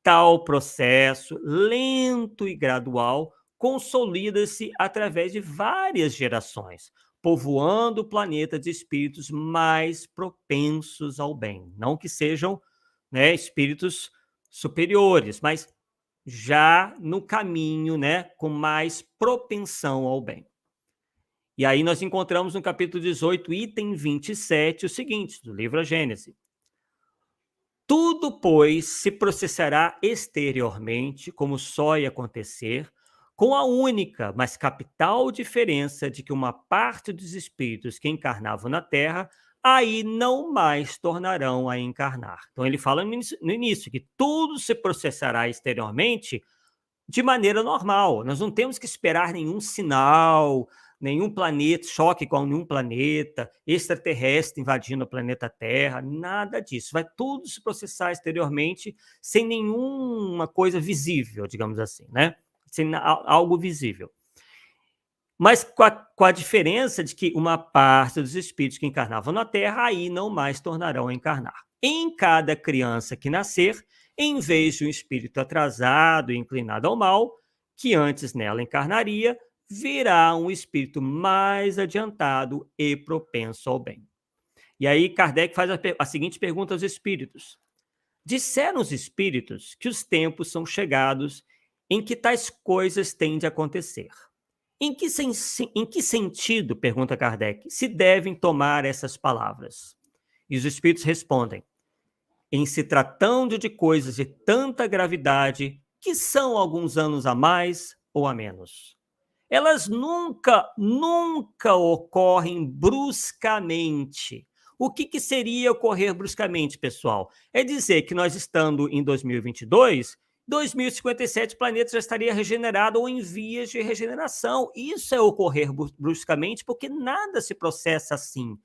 Tal processo, lento e gradual, consolida-se através de várias gerações, povoando o planeta de espíritos mais propensos ao bem. Não que sejam, né, espíritos superiores, mas já no caminho, né, com mais propensão ao bem. E aí nós encontramos no capítulo 18, item 27, o seguinte, do livro A Gênese. Tudo, pois, se processará exteriormente, como só ia acontecer, com a única, mas capital diferença de que uma parte dos espíritos que encarnavam na Terra aí não mais tornarão a encarnar. Então ele fala no início que tudo se processará exteriormente de maneira normal. Nós não temos que esperar nenhum sinal, nenhum planeta, choque com nenhum planeta, extraterrestre invadindo o planeta Terra, nada disso. Vai tudo se processar exteriormente sem nenhuma coisa visível, digamos assim, né? Sem algo visível. Mas com a diferença de que uma parte dos espíritos que encarnavam na Terra aí não mais tornarão a encarnar. Em cada criança que nascer, em vez de um espírito atrasado e inclinado ao mal, que antes nela encarnaria, virá um espírito mais adiantado e propenso ao bem. E aí Kardec faz a seguinte pergunta aos espíritos. Disseram os espíritos que os tempos são chegados em que tais coisas têm de acontecer. Em que sentido, pergunta Kardec, se devem tomar essas palavras? E os espíritos respondem, em se tratando de coisas de tanta gravidade, que são alguns anos a mais ou a menos. Elas nunca ocorrem bruscamente. O que seria ocorrer bruscamente, pessoal? É dizer que nós estando em 2022, 2057 planetas já estaria regenerado ou em vias de regeneração. Isso é ocorrer bruscamente, porque nada se processa assim,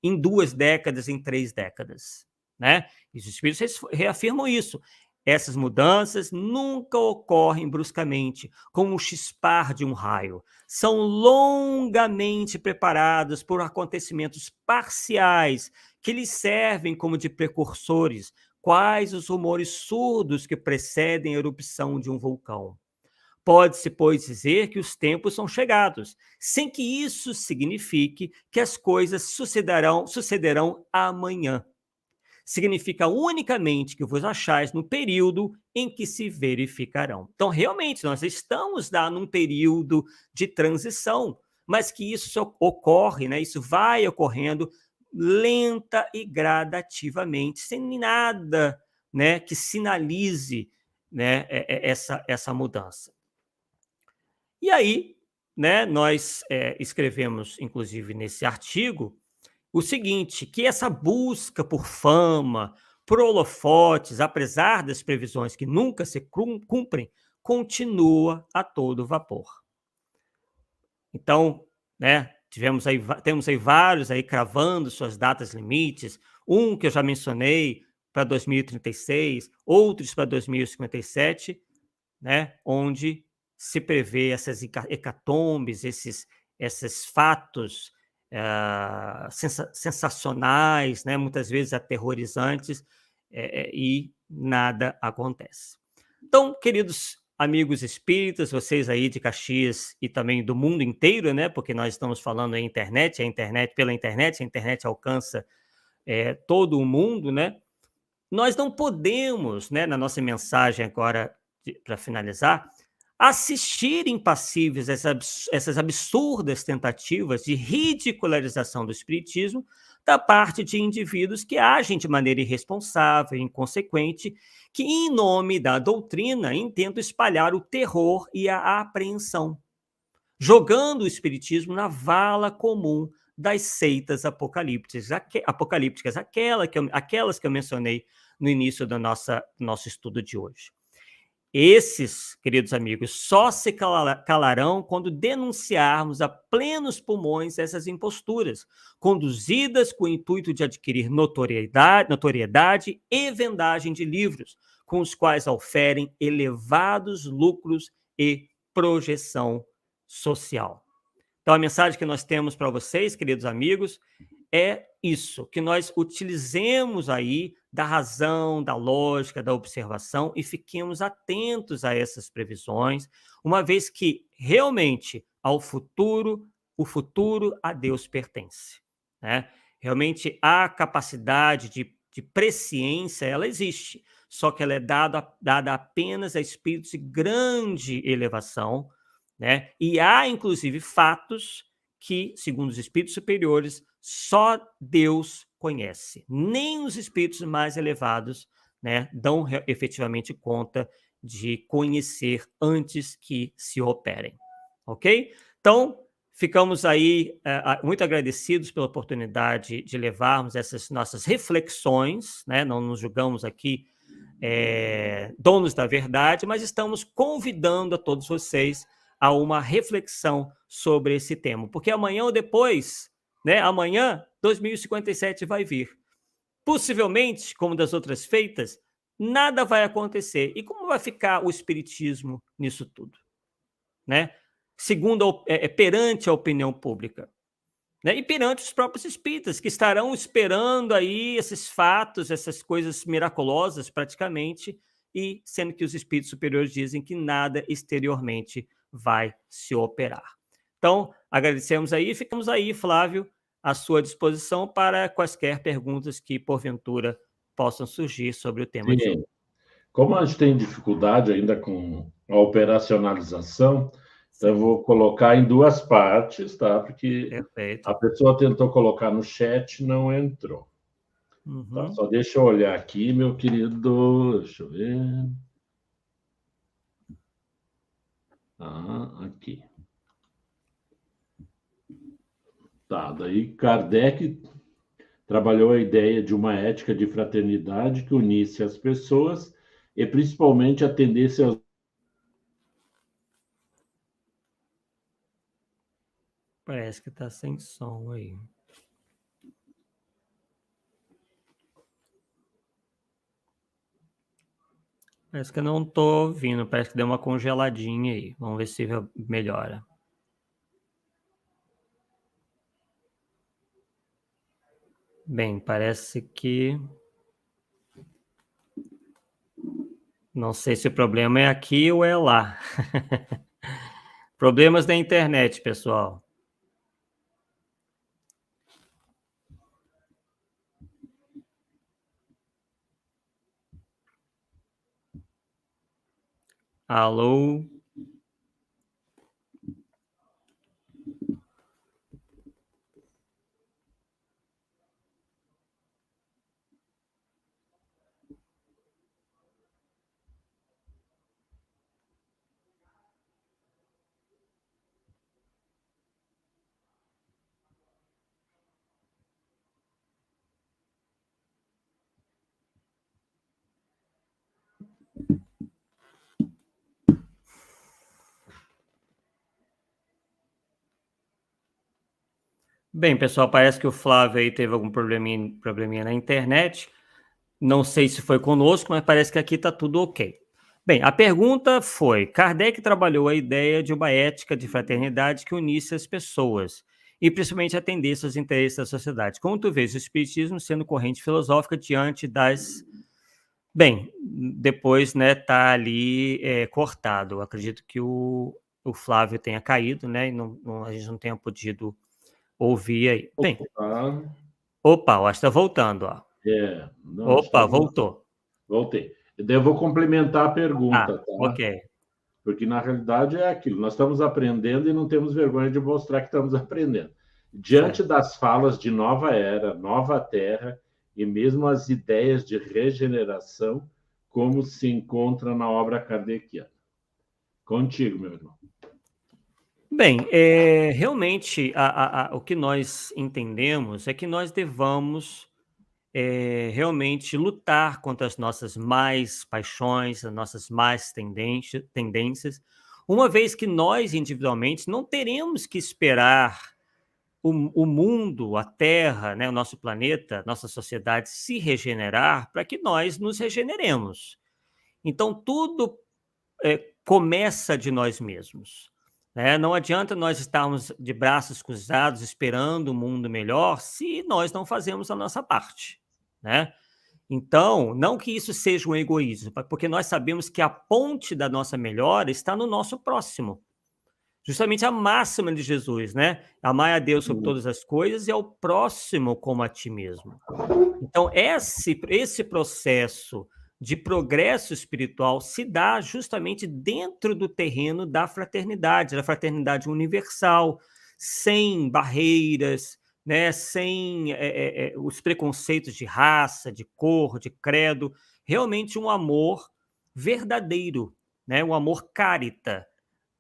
em 2 décadas, em 3 décadas. Né? E os espíritos reafirmam isso. Essas mudanças nunca ocorrem bruscamente, como o chispar de um raio. São longamente preparadas por acontecimentos parciais que lhes servem como de precursores, Quais os rumores surdos que precedem a erupção de um vulcão? Pode-se, pois, dizer que os tempos são chegados, sem que isso signifique que as coisas sucederão amanhã. Significa unicamente que vos achais no período em que se verificarão. Então, realmente, nós estamos num período de transição, mas que isso ocorre, né? Isso vai ocorrendo lenta e gradativamente, sem nada, né, que sinalize, né, essa mudança. E aí, né, nós escrevemos, inclusive, nesse artigo, o seguinte, que essa busca por fama, por holofotes, apesar das previsões que nunca se cumprem, continua a todo vapor. Então, né, temos aí vários aí cravando suas datas limites, um que eu já mencionei para 2036, outros para 2057, né, onde se prevê essas hecatombes, esses fatos sensacionais, né, muitas vezes aterrorizantes, e nada acontece. Então, queridos amigos espíritas, vocês aí de Caxias e também do mundo inteiro, né, porque nós estamos falando em internet, pela internet, a internet alcança todo o mundo, né? Nós não podemos, né, na nossa mensagem agora, para finalizar, assistir impassíveis essas absurdas tentativas de ridicularização do espiritismo da parte de indivíduos que agem de maneira irresponsável e inconsequente, que, em nome da doutrina, intentam espalhar o terror e a apreensão, jogando o espiritismo na vala comum das seitas apocalípticas, aquelas que eu mencionei no início do nosso estudo de hoje. Esses, queridos amigos, só se calarão quando denunciarmos a plenos pulmões essas imposturas, conduzidas com o intuito de adquirir notoriedade e vendagem de livros, com os quais oferem elevados lucros e projeção social. Então, a mensagem que nós temos para vocês, queridos amigos, é isso, que nós utilizemos aí da razão, da lógica, da observação e fiquemos atentos a essas previsões, uma vez que realmente o futuro a Deus pertence, né? Realmente a capacidade de presciência, ela existe, só que ela é dada apenas a espíritos de grande elevação, né? E há, inclusive, fatos que, segundo os espíritos superiores, só Deus conhece. Nem os espíritos mais elevados, né, dão efetivamente conta de conhecer antes que se operem. Ok? Então, ficamos aí muito agradecidos pela oportunidade de levarmos essas nossas reflexões, né? Não nos julgamos aqui donos da verdade, mas estamos convidando a todos vocês a uma reflexão sobre esse tema, porque amanhã ou depois, né, amanhã 2057 vai vir. Possivelmente, como das outras feitas, nada vai acontecer. E como vai ficar o espiritismo nisso tudo, né? Segundo perante a opinião pública, né? E perante os próprios espíritas, que estarão esperando aí esses fatos, essas coisas miraculosas praticamente, e sendo que os espíritos superiores dizem que nada exteriormente vai se operar. Então, agradecemos aí e ficamos aí, Flávio, à sua disposição para quaisquer perguntas que, porventura, possam surgir sobre o tema de hoje. Sim. Como a gente tem dificuldade ainda com a operacionalização, então eu Sim, vou colocar em duas partes, tá? Porque perfeito. a pessoa tentou colocar no chat, não entrou. Tá? Uhum. Só deixa eu olhar aqui, meu querido. Deixa eu ver. Ah, aqui. Tá, daí Kardec trabalhou a ideia de uma ética de fraternidade que unisse as pessoas e principalmente atendesse aos. Parece que está sem som aí. Parece que eu não estou ouvindo, parece que deu uma congeladinha aí. Vamos ver se melhora. Bem, parece que Não sei se o problema é aqui ou é lá. Problemas da internet, pessoal. Alô? Bem, pessoal, parece que o Flávio aí teve algum probleminha na internet. Não sei se foi conosco, mas parece que aqui está tudo ok. Bem, a pergunta foi: Kardec trabalhou a ideia de uma ética de fraternidade que unisse as pessoas e principalmente atendesse aos interesses da sociedade. Como tu vês o Espiritismo sendo corrente filosófica diante das... Bem, depois, né, tá ali cortado. Eu acredito que o Flávio tenha caído, né, e a gente não tenha podido ouvir aí. Bem, opa, eu acho que está voltando, ó. Não, Opa, voltou. Voltei. Daí eu vou complementar a pergunta, tá? Ok. Porque, na realidade, é aquilo. Nós estamos aprendendo e não temos vergonha de mostrar que estamos aprendendo. Diante das falas de nova era, nova terra, e mesmo as ideias de regeneração, como se encontra na obra kardeciana. Contigo, meu irmão. Bem, realmente, o que nós entendemos é que nós devamos realmente lutar contra as nossas mais paixões, as nossas mais tendências, uma vez que nós, individualmente, não teremos que esperar o mundo, a Terra, né, o nosso planeta, nossa sociedade se regenerar para que nós nos regeneremos. Então, tudo começa de nós mesmos. Né? Não adianta nós estarmos de braços cruzados esperando um mundo melhor se nós não fazemos a nossa parte. Né? Então, não que isso seja um egoísmo, porque nós sabemos que a ponte da nossa melhora está no nosso próximo. Justamente a máxima de Jesus, né? Amai a Deus sobre todas as coisas e ao próximo como a ti mesmo. Então, esse processo de progresso espiritual se dá justamente dentro do terreno da fraternidade universal, sem barreiras, né, sem os preconceitos de raça, de cor, de credo, realmente um amor verdadeiro, né, um amor carita,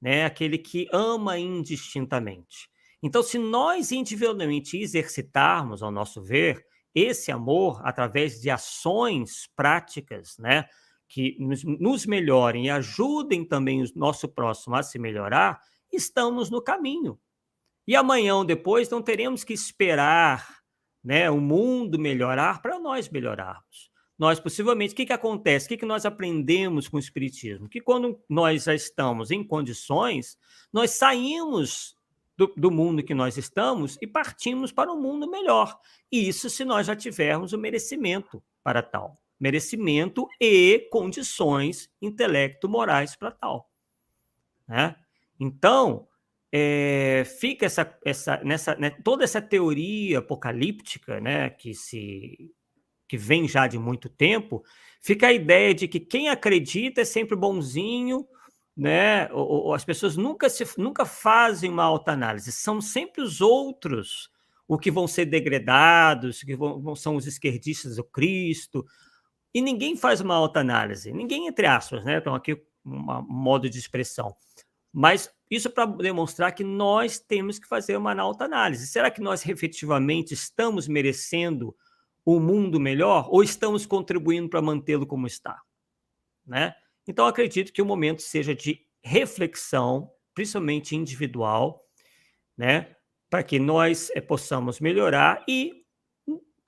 né, aquele que ama indistintamente. Então, se nós individualmente exercitarmos, ao nosso ver, esse amor através de ações práticas, né, que nos melhorem e ajudem também o nosso próximo a se melhorar, estamos no caminho. E amanhã ou depois não teremos que esperar, né, o mundo melhorar para nós melhorarmos. Nós, possivelmente, o que acontece? O que nós aprendemos com o Espiritismo? Que quando nós já estamos em condições, nós saímos do mundo que nós estamos e partimos para um mundo melhor. E isso se nós já tivermos o merecimento para tal. Merecimento e condições intelecto-morais para tal. Né? Então, fica né, toda essa teoria apocalíptica, né, que vem já de muito tempo, fica a ideia de que quem acredita é sempre bonzinho, né? Ou as pessoas nunca fazem uma autoanálise, são sempre os outros o que vão ser degradados, que são os esquerdistas do Cristo, e ninguém faz uma autoanálise, ninguém, entre aspas, né? Então, aqui um modo de expressão. Mas isso para demonstrar que nós temos que fazer uma autoanálise. Será que nós efetivamente estamos merecendo um mundo melhor ou estamos contribuindo para mantê-lo como está? Né? Então, acredito que o momento seja de reflexão, principalmente individual, né? Para que nós possamos melhorar e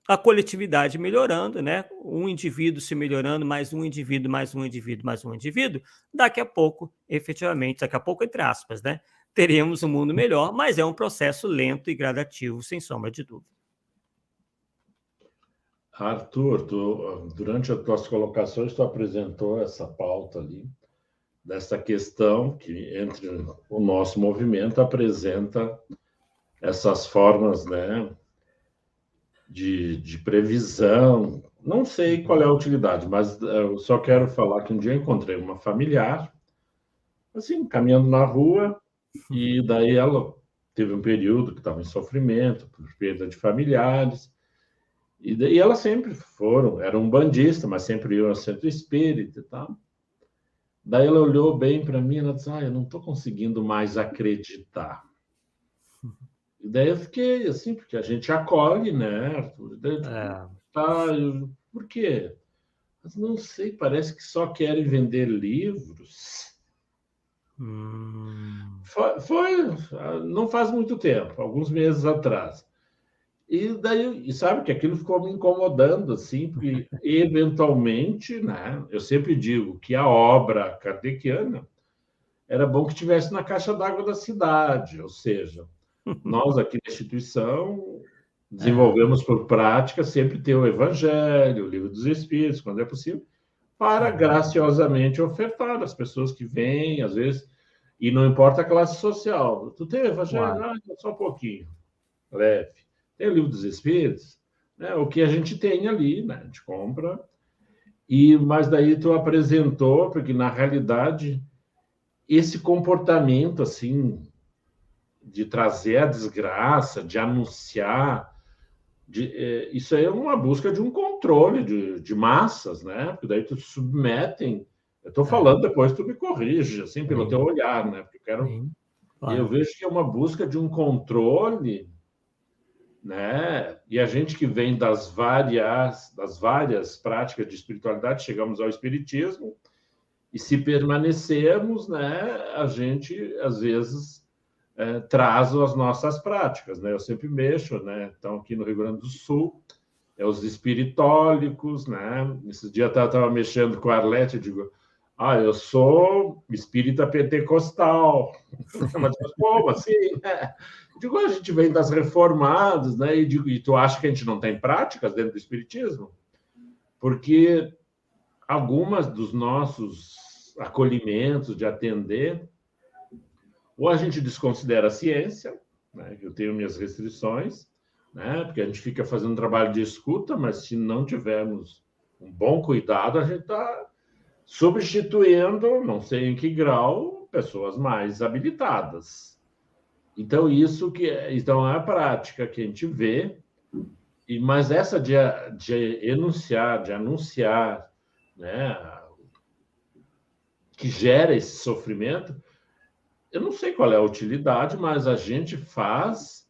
a coletividade melhorando, né? Um indivíduo se melhorando, mais um indivíduo, mais um indivíduo, mais um indivíduo, daqui a pouco, efetivamente, daqui a pouco, entre aspas, né? Teremos um mundo melhor, mas é um processo lento e gradativo, sem sombra de dúvida. Arthur, durante as tuas colocações, tu apresentou essa pauta ali, dessa questão que, entre o nosso movimento, apresenta essas formas, né, de previsão. Não sei qual é a utilidade, mas eu só quero falar que um dia eu encontrei uma familiar, assim, caminhando na rua, e daí ela teve um período que estava em sofrimento, por perda de familiares, e daí elas sempre foram, era um bandista, mas sempre iam ao centro espírita e tal. Daí ela olhou bem para mim e ela disse: eu não estou conseguindo mais acreditar. E daí eu fiquei assim, porque a gente acolhe, né, Arthur? Daí eu digo, tá, por quê? Mas não sei, parece que só querem vender livros. Não faz muito tempo, alguns meses atrás. E daí, e sabe que aquilo ficou me incomodando, assim, porque eventualmente, né, eu sempre digo que a obra kardeciana era bom que tivesse na caixa d'água da cidade, ou seja, nós aqui na instituição desenvolvemos por prática sempre ter o Evangelho, o Livro dos Espíritos, quando é possível, para graciosamente ofertar às pessoas que vêm, às vezes, e não importa a classe social. Tu tem o Evangelho? Só um pouquinho, leve. Tem o Livro dos Espíritos, né? O que a gente tem ali, né? A gente compra. Mas daí tu apresentou, porque na realidade esse comportamento assim de trazer a desgraça, de anunciar, isso aí é uma busca de um controle de massas, né? Porque daí tu submetem. Eu estou falando, depois tu me corrige, assim, pelo teu olhar, né? Porque eu vejo que é uma busca de um controle, né? E a gente que vem das várias práticas de espiritualidade, chegamos ao espiritismo, e se permanecermos, né, a gente às vezes traz as nossas práticas, né? Eu sempre mexo, né? Então aqui no Rio Grande do Sul os espiritólicos, né? Esses dias eu estava mexendo com a Arlete e digo: eu sou espírita pentecostal. Mas como assim? Né? Digo, a gente vem das reformadas, né? E tu acha que a gente não tem práticas dentro do espiritismo? Porque algumas dos nossos acolhimentos de atender, ou a gente desconsidera a ciência, né? Eu tenho minhas restrições, né? Porque a gente fica fazendo trabalho de escuta, mas se não tivermos um bom cuidado, a gente está substituindo, não sei em que grau, pessoas mais habilitadas. Então, então é a prática que a gente vê, mas essa de enunciar, de anunciar, né, que gera esse sofrimento, eu não sei qual é a utilidade, mas a gente faz,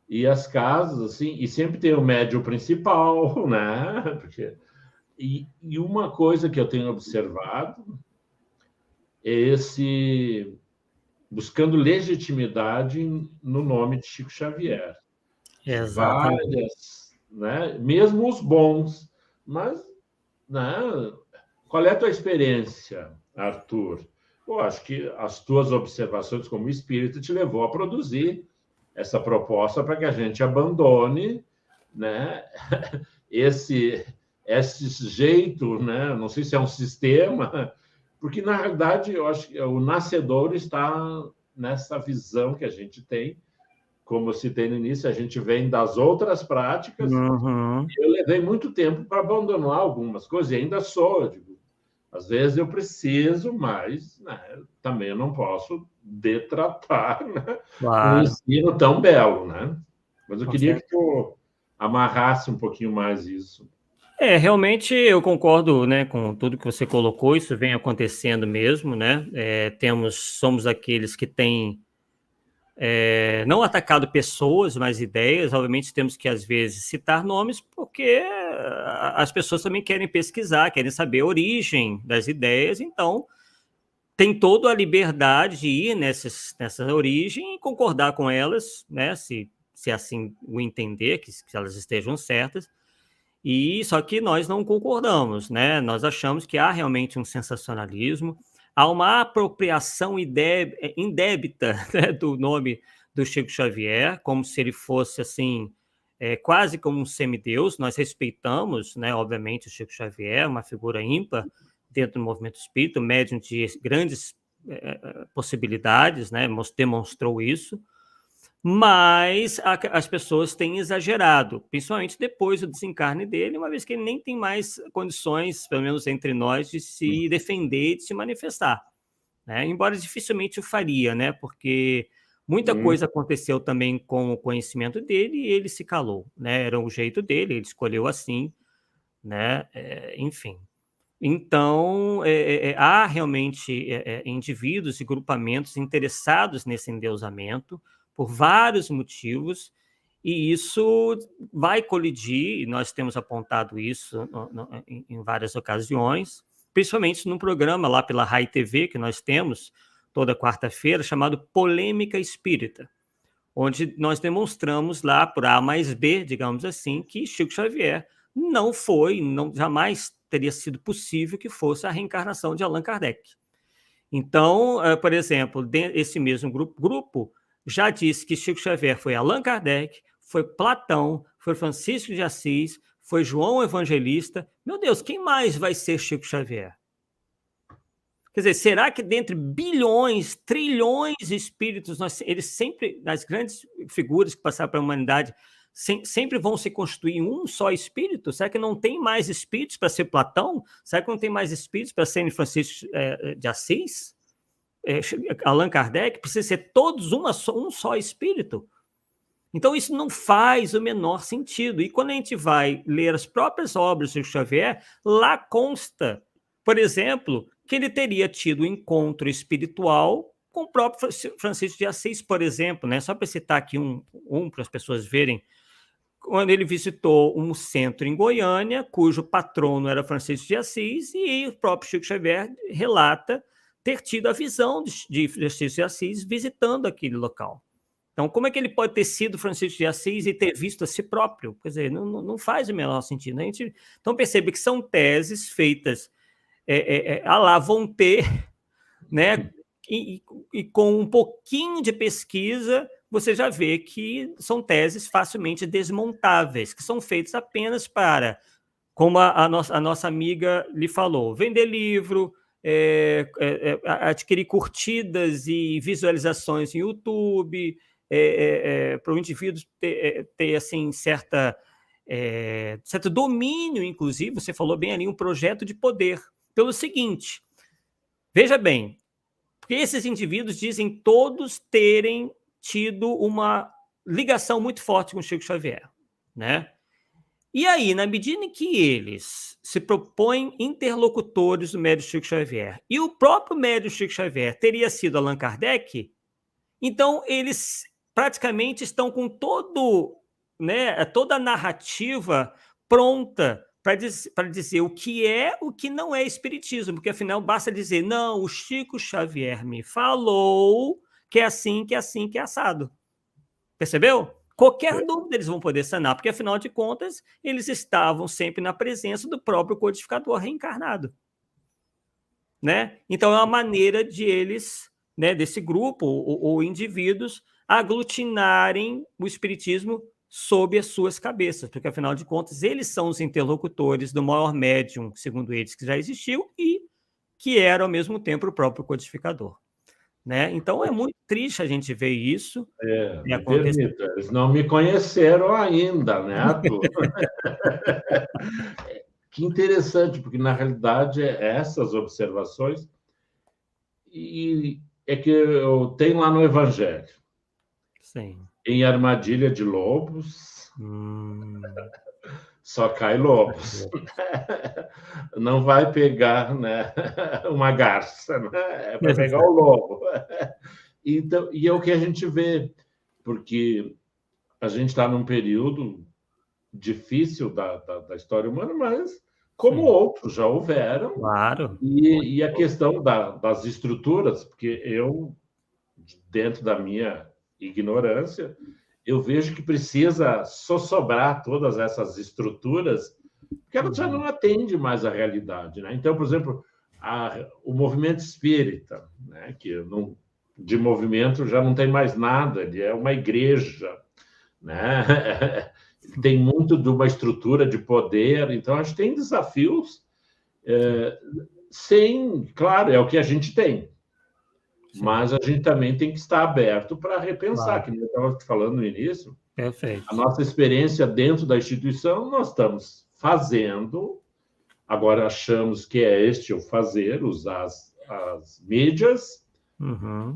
e as casas, assim, e sempre tem o médium principal, né? E uma coisa que eu tenho observado é esse buscando legitimidade no nome de Chico Xavier. Exatamente. Várias, né? Mesmo os bons. Mas, né? Qual é a tua experiência, Arthur? Eu acho que as tuas observações como espírita te levou a produzir essa proposta para que a gente abandone, né? esse jeito, né? Não sei se é um sistema, porque na realidade eu acho que o nascedor está nessa visão que a gente tem, como eu citei no início, a gente vem das outras práticas. Eu levei muito tempo para abandonar algumas coisas e ainda sou. Eu digo, às vezes eu preciso, mas né, também eu não posso detratar, né, um ensino tão belo, né? Mas eu queria que tu amarrasse um pouquinho mais isso. Realmente eu concordo, né, com tudo que você colocou, isso vem acontecendo mesmo, né? Somos aqueles que têm não atacado pessoas, mas ideias. Obviamente temos que, às vezes, citar nomes, porque as pessoas também querem pesquisar, querem saber a origem das ideias, então tem toda a liberdade de ir nessa origem e concordar com elas, né, se assim o entender, que elas estejam certas. E só que nós não concordamos, né? Nós achamos que há realmente um sensacionalismo, há uma apropriação indébita, né, do nome do Chico Xavier, como se ele fosse assim quase como um semideus. Nós respeitamos, né, obviamente, o Chico Xavier, uma figura ímpar dentro do movimento espírita, médium de grandes possibilidades, né, demonstrou isso, mas as pessoas têm exagerado, principalmente depois do desencarne dele, uma vez que ele nem tem mais condições, pelo menos entre nós, de se defender, de se manifestar, né? Embora dificilmente o faria, né? Porque muita coisa aconteceu também com o conhecimento dele e ele se calou, né? Era o jeito dele, ele escolheu assim, né? Enfim. Então, há realmente indivíduos e grupamentos interessados nesse endeusamento por vários motivos, e isso vai colidir, e nós temos apontado isso em várias ocasiões, principalmente num programa lá pela Rai TV, que nós temos toda quarta-feira, chamado Polêmica Espírita, onde nós demonstramos lá, por A mais B, digamos assim, que Chico Xavier jamais teria sido possível que fosse a reencarnação de Allan Kardec. Então, por exemplo, esse mesmo grupo já disse que Chico Xavier foi Allan Kardec, foi Platão, foi Francisco de Assis, foi João Evangelista. Meu Deus, quem mais vai ser Chico Xavier? Quer dizer, será que dentre bilhões, trilhões de espíritos, eles sempre, as grandes figuras que passaram pela humanidade, sempre vão se constituir um só espírito? Será que não tem mais espíritos para ser Platão? Será que não tem mais espíritos para serem Francisco de Assis? Allan Kardec? Precisa ser todos um só espírito? Então, isso não faz o menor sentido. E quando a gente vai ler as próprias obras de Chico Xavier, lá consta, por exemplo, que ele teria tido um encontro espiritual com o próprio Francisco de Assis, por exemplo, né? Só para citar aqui para as pessoas verem, quando ele visitou um centro em Goiânia, cujo patrono era Francisco de Assis, e o próprio Chico Xavier relata ter tido a visão de Francisco de Assis visitando aquele local. Então, como é que ele pode ter sido Francisco de Assis e ter visto a si próprio? Quer dizer, não faz o menor sentido. Então, percebe que são teses feitas lá vão ter, né? E com um pouquinho de pesquisa, você já vê que são teses facilmente desmontáveis, que são feitas apenas para, como a nossa amiga lhe falou, vender livro, adquirir curtidas e visualizações em YouTube, para o indivíduo ter assim, certo domínio, inclusive, você falou bem ali, um projeto de poder. Pelo seguinte, veja bem, porque esses indivíduos dizem todos terem tido uma ligação muito forte com Chico Xavier, né? E aí, na medida em que eles se propõem interlocutores do médium Chico Xavier, e o próprio médium Chico Xavier teria sido Allan Kardec, então eles praticamente estão com toda a narrativa pronta para dizer o que é, o que não é espiritismo, porque afinal basta dizer, não, o Chico Xavier me falou que é assim, que é assim, que é assado. Percebeu? Qualquer dúvida eles vão poder sanar, porque afinal de contas eles estavam sempre na presença do próprio codificador reencarnado, né? Então é uma maneira de eles, né, desse grupo ou indivíduos aglutinarem o espiritismo sob as suas cabeças, porque, afinal de contas, eles são os interlocutores do maior médium, segundo eles, que já existiu e que era, ao mesmo tempo, o próprio codificador, né? Então, é muito triste a gente ver isso acontecer. Permita, eles não me conheceram ainda, né, Arthur? Que interessante, porque, na realidade, essas observações e é que eu tenho lá no Evangelho. Sim. Em armadilha de lobos, só cai lobos. Não vai pegar, né, uma garça, né? Vai pegar o lobo. Então, e é o que a gente vê, porque a gente está num período difícil da história humana, mas como outros já houveram. Claro. E a questão das estruturas, porque eu, dentro da minha ignorância, eu vejo que precisa sossobrar todas essas estruturas, porque ela já não atende mais à realidade, né? Então, por exemplo, o movimento espírita, né, que de movimento já não tem mais nada, ele é uma igreja, né? tem muito de uma estrutura de poder, então acho que tem desafios, claro, é o que a gente tem, mas a gente também tem que estar aberto para repensar, que eu estava falando no início. Perfeito. A nossa experiência dentro da instituição, nós estamos fazendo, agora achamos que é este o fazer, usar as mídias,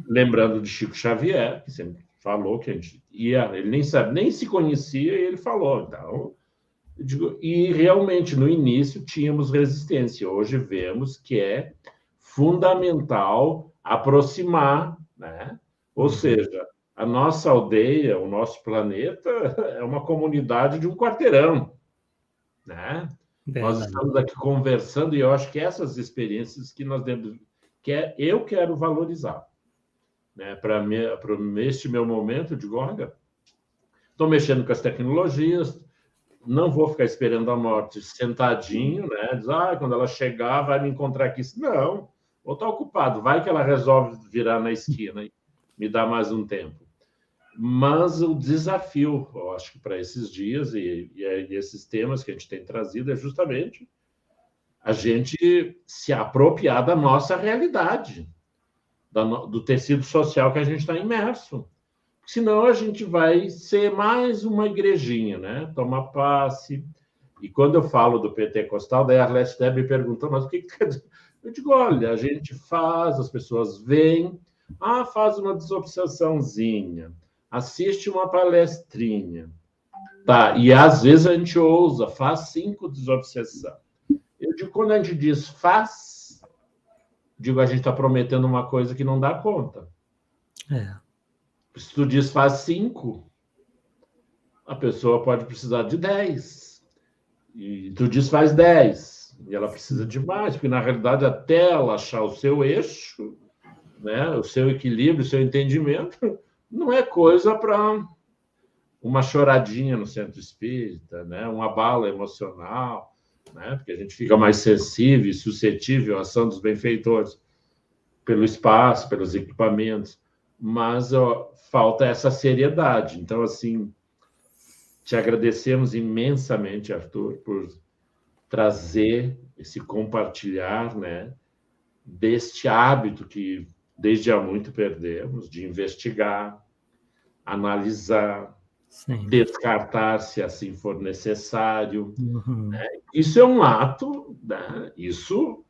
lembrando de Chico Xavier, que sempre falou que a gente ia, ele nem se conhecia, e ele falou, então, e realmente no início tínhamos resistência, hoje vemos que é fundamental aproximar, né? Ou seja, a nossa aldeia, o nosso planeta é uma comunidade de um quarteirão, né? Nós estamos aqui conversando e eu acho que essas experiências que eu quero valorizar, né? Para este meu momento, eu digo, olha, estou mexendo com as tecnologias, não vou ficar esperando a morte sentadinho, né? Diz, quando ela chegar, vai me encontrar aqui. Não, vou estar ocupado. Vai que ela resolve virar na esquina e me dá mais um tempo. Mas o desafio, eu acho que para esses dias e esses temas que a gente tem trazido é justamente a gente se apropriar da nossa realidade, do tecido social que a gente está imerso. Senão a gente vai ser mais uma igrejinha, né? Tomar passe. E quando eu falo do pentecostal, daí a Arlete até me perguntou, mas o que quer dizer? Eu digo, olha, a gente faz, as pessoas veem, faz uma desobsessãozinha, assiste uma palestrinha. Tá, e às vezes a gente ousa, faz 5 desobsessão. Eu digo, quando a gente diz faz, digo, a gente está prometendo uma coisa que não dá conta. Se tu diz faz 5, a pessoa pode precisar de 10. E tu diz faz 10. E ela precisa de mais, porque na realidade, até ela achar o seu eixo, né, o seu equilíbrio, o seu entendimento, não é coisa para uma choradinha no centro espírita, né, um abalo emocional, né, porque a gente fica mais sensível e suscetível à ação dos benfeitores pelo espaço, pelos equipamentos. Mas falta essa seriedade. Então, assim, te agradecemos imensamente, Arthur, por trazer esse compartilhar, né, deste hábito que desde há muito perdemos, de investigar, analisar, descartar se assim for necessário. Né? Isso é um ato, né? Isso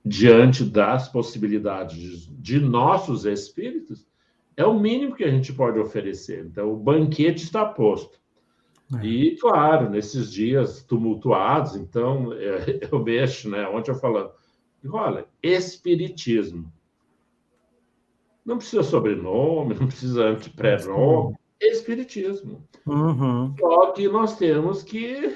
diante das possibilidades de nossos espíritos, é o mínimo que a gente pode oferecer. Então, o banquete está posto. E, claro, nesses dias tumultuados, então, eu mexo, né? Ontem eu falando, olha, espiritismo. Não precisa sobrenome, não precisa pré-nome, espiritismo. Só que nós temos que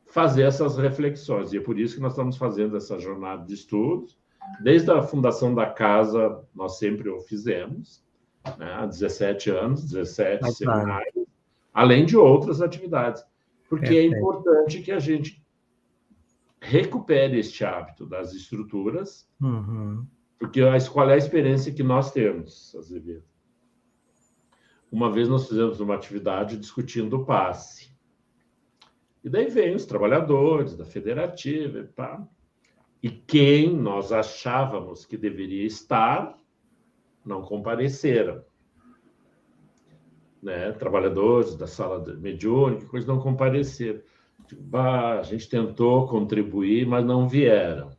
fazer essas reflexões. E é por isso que nós estamos fazendo essa jornada de estudos. Desde a fundação da casa, nós sempre o fizemos, né? Há 17 anos, 17 seminários, além de outras atividades. Porque é importante que a gente recupere este hábito das estruturas, porque qual é a experiência que nós temos, Azevedo? Uma vez nós fizemos uma atividade discutindo o passe. E daí vem os trabalhadores da federativa, e quem nós achávamos que deveria estar, não compareceram. Né? Trabalhadores da sala mediúnica, coisa, não compareceram. A gente tentou contribuir, mas não vieram.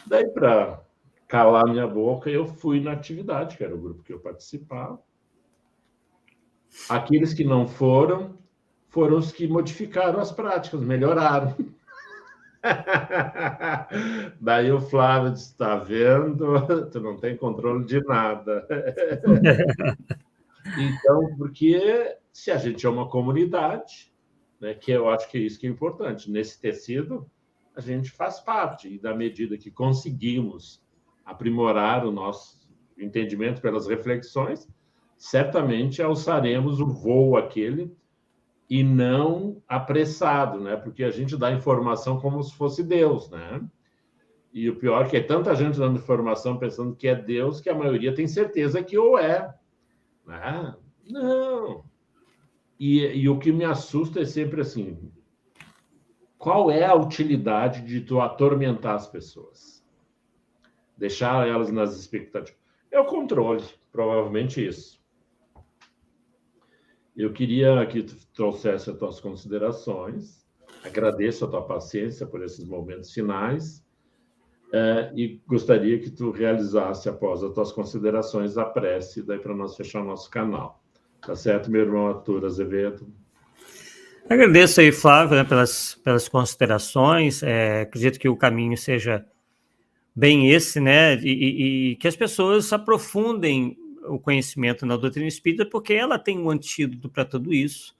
Daí, para calar minha boca, eu fui na atividade, que era o grupo que eu participava. Aqueles que não foram os que modificaram as práticas, melhoraram. Daí o Flávio disse, está vendo? Tu não tem controle de nada. Então, porque se a gente é uma comunidade, né, que eu acho que é isso que é importante, nesse tecido, a gente faz parte, e da medida que conseguimos aprimorar o nosso entendimento pelas reflexões, certamente alçaremos o voo aquele e não apressado, né? Porque a gente dá informação como se fosse Deus, né? E o pior é que é tanta gente dando informação pensando que é Deus, que a maioria tem certeza que ou é, né? Não. E o que me assusta é sempre assim, qual é a utilidade de tu atormentar as pessoas? Deixar elas nas expectativas. É o controle, provavelmente isso. Eu queria que tu trouxesse as tuas considerações. Agradeço a tua paciência por esses momentos finais. E gostaria que tu realizasse, após as tuas considerações, a prece, daí para nós fechar o nosso canal. Tá certo, meu irmão Arthur Azevedo? Agradeço aí, Flávio, né, pelas considerações. Acredito que o caminho seja bem esse, né? E que as pessoas aprofundem o conhecimento na doutrina espírita, porque ela tem um antídoto para tudo isso.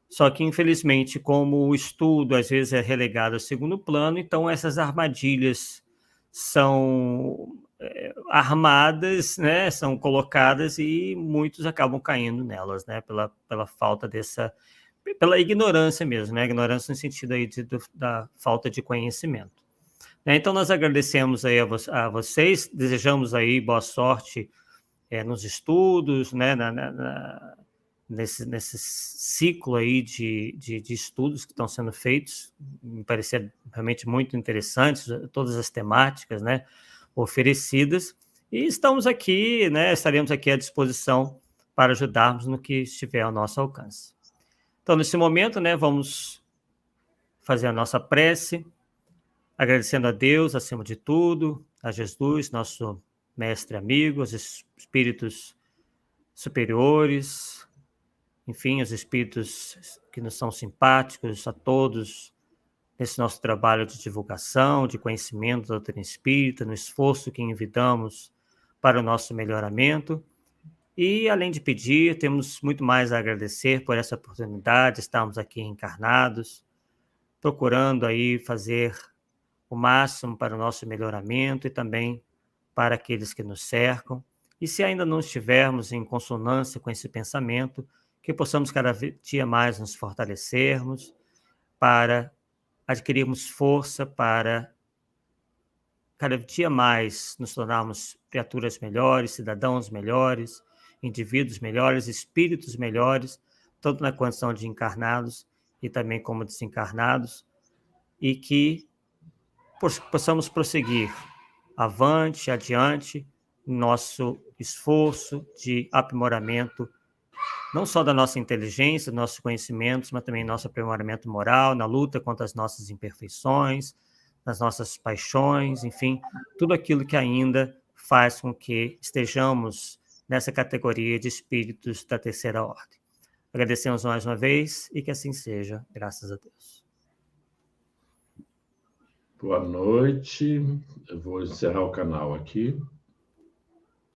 Só que, infelizmente, como o estudo às vezes é relegado ao segundo plano, então essas armadilhas são armadas, né? São colocadas e muitos acabam caindo nelas, né? Pela falta pela ignorância mesmo, né? Ignorância no sentido aí da falta de conhecimento. Então, nós agradecemos aí a vocês, desejamos aí boa sorte nos estudos, né, nesse ciclo aí de estudos que estão sendo feitos. Me pareceram realmente muito interessantes, todas as temáticas, né, oferecidas. E estamos aqui, né, estaremos aqui à disposição para ajudarmos no que estiver ao nosso alcance. Então, nesse momento, né, vamos fazer a nossa prece, agradecendo a Deus, acima de tudo, a Jesus, nosso mestre amigo, os espíritos superiores, enfim, os espíritos que nos são simpáticos, a todos nesse nosso trabalho de divulgação, de conhecimento da doutrina espírita, no esforço que envidamos para o nosso melhoramento. E, além de pedir, temos muito mais a agradecer por essa oportunidade, estarmos aqui encarnados, procurando aí fazer o máximo para o nosso melhoramento e também para aqueles que nos cercam. E se ainda não estivermos em consonância com esse pensamento, que possamos cada dia mais nos fortalecermos para adquirirmos força para cada dia mais nos tornarmos criaturas melhores, cidadãos melhores, indivíduos melhores, espíritos melhores, tanto na condição de encarnados e também como desencarnados, e que possamos prosseguir avante, adiante, nosso esforço de aprimoramento, não só da nossa inteligência, dos nossos conhecimentos, mas também nosso aprimoramento moral, na luta contra as nossas imperfeições, nas nossas paixões, enfim, tudo aquilo que ainda faz com que estejamos nessa categoria de espíritos da terceira ordem. Agradecemos mais uma vez e que assim seja, graças a Deus. Boa noite. Eu vou encerrar o canal aqui.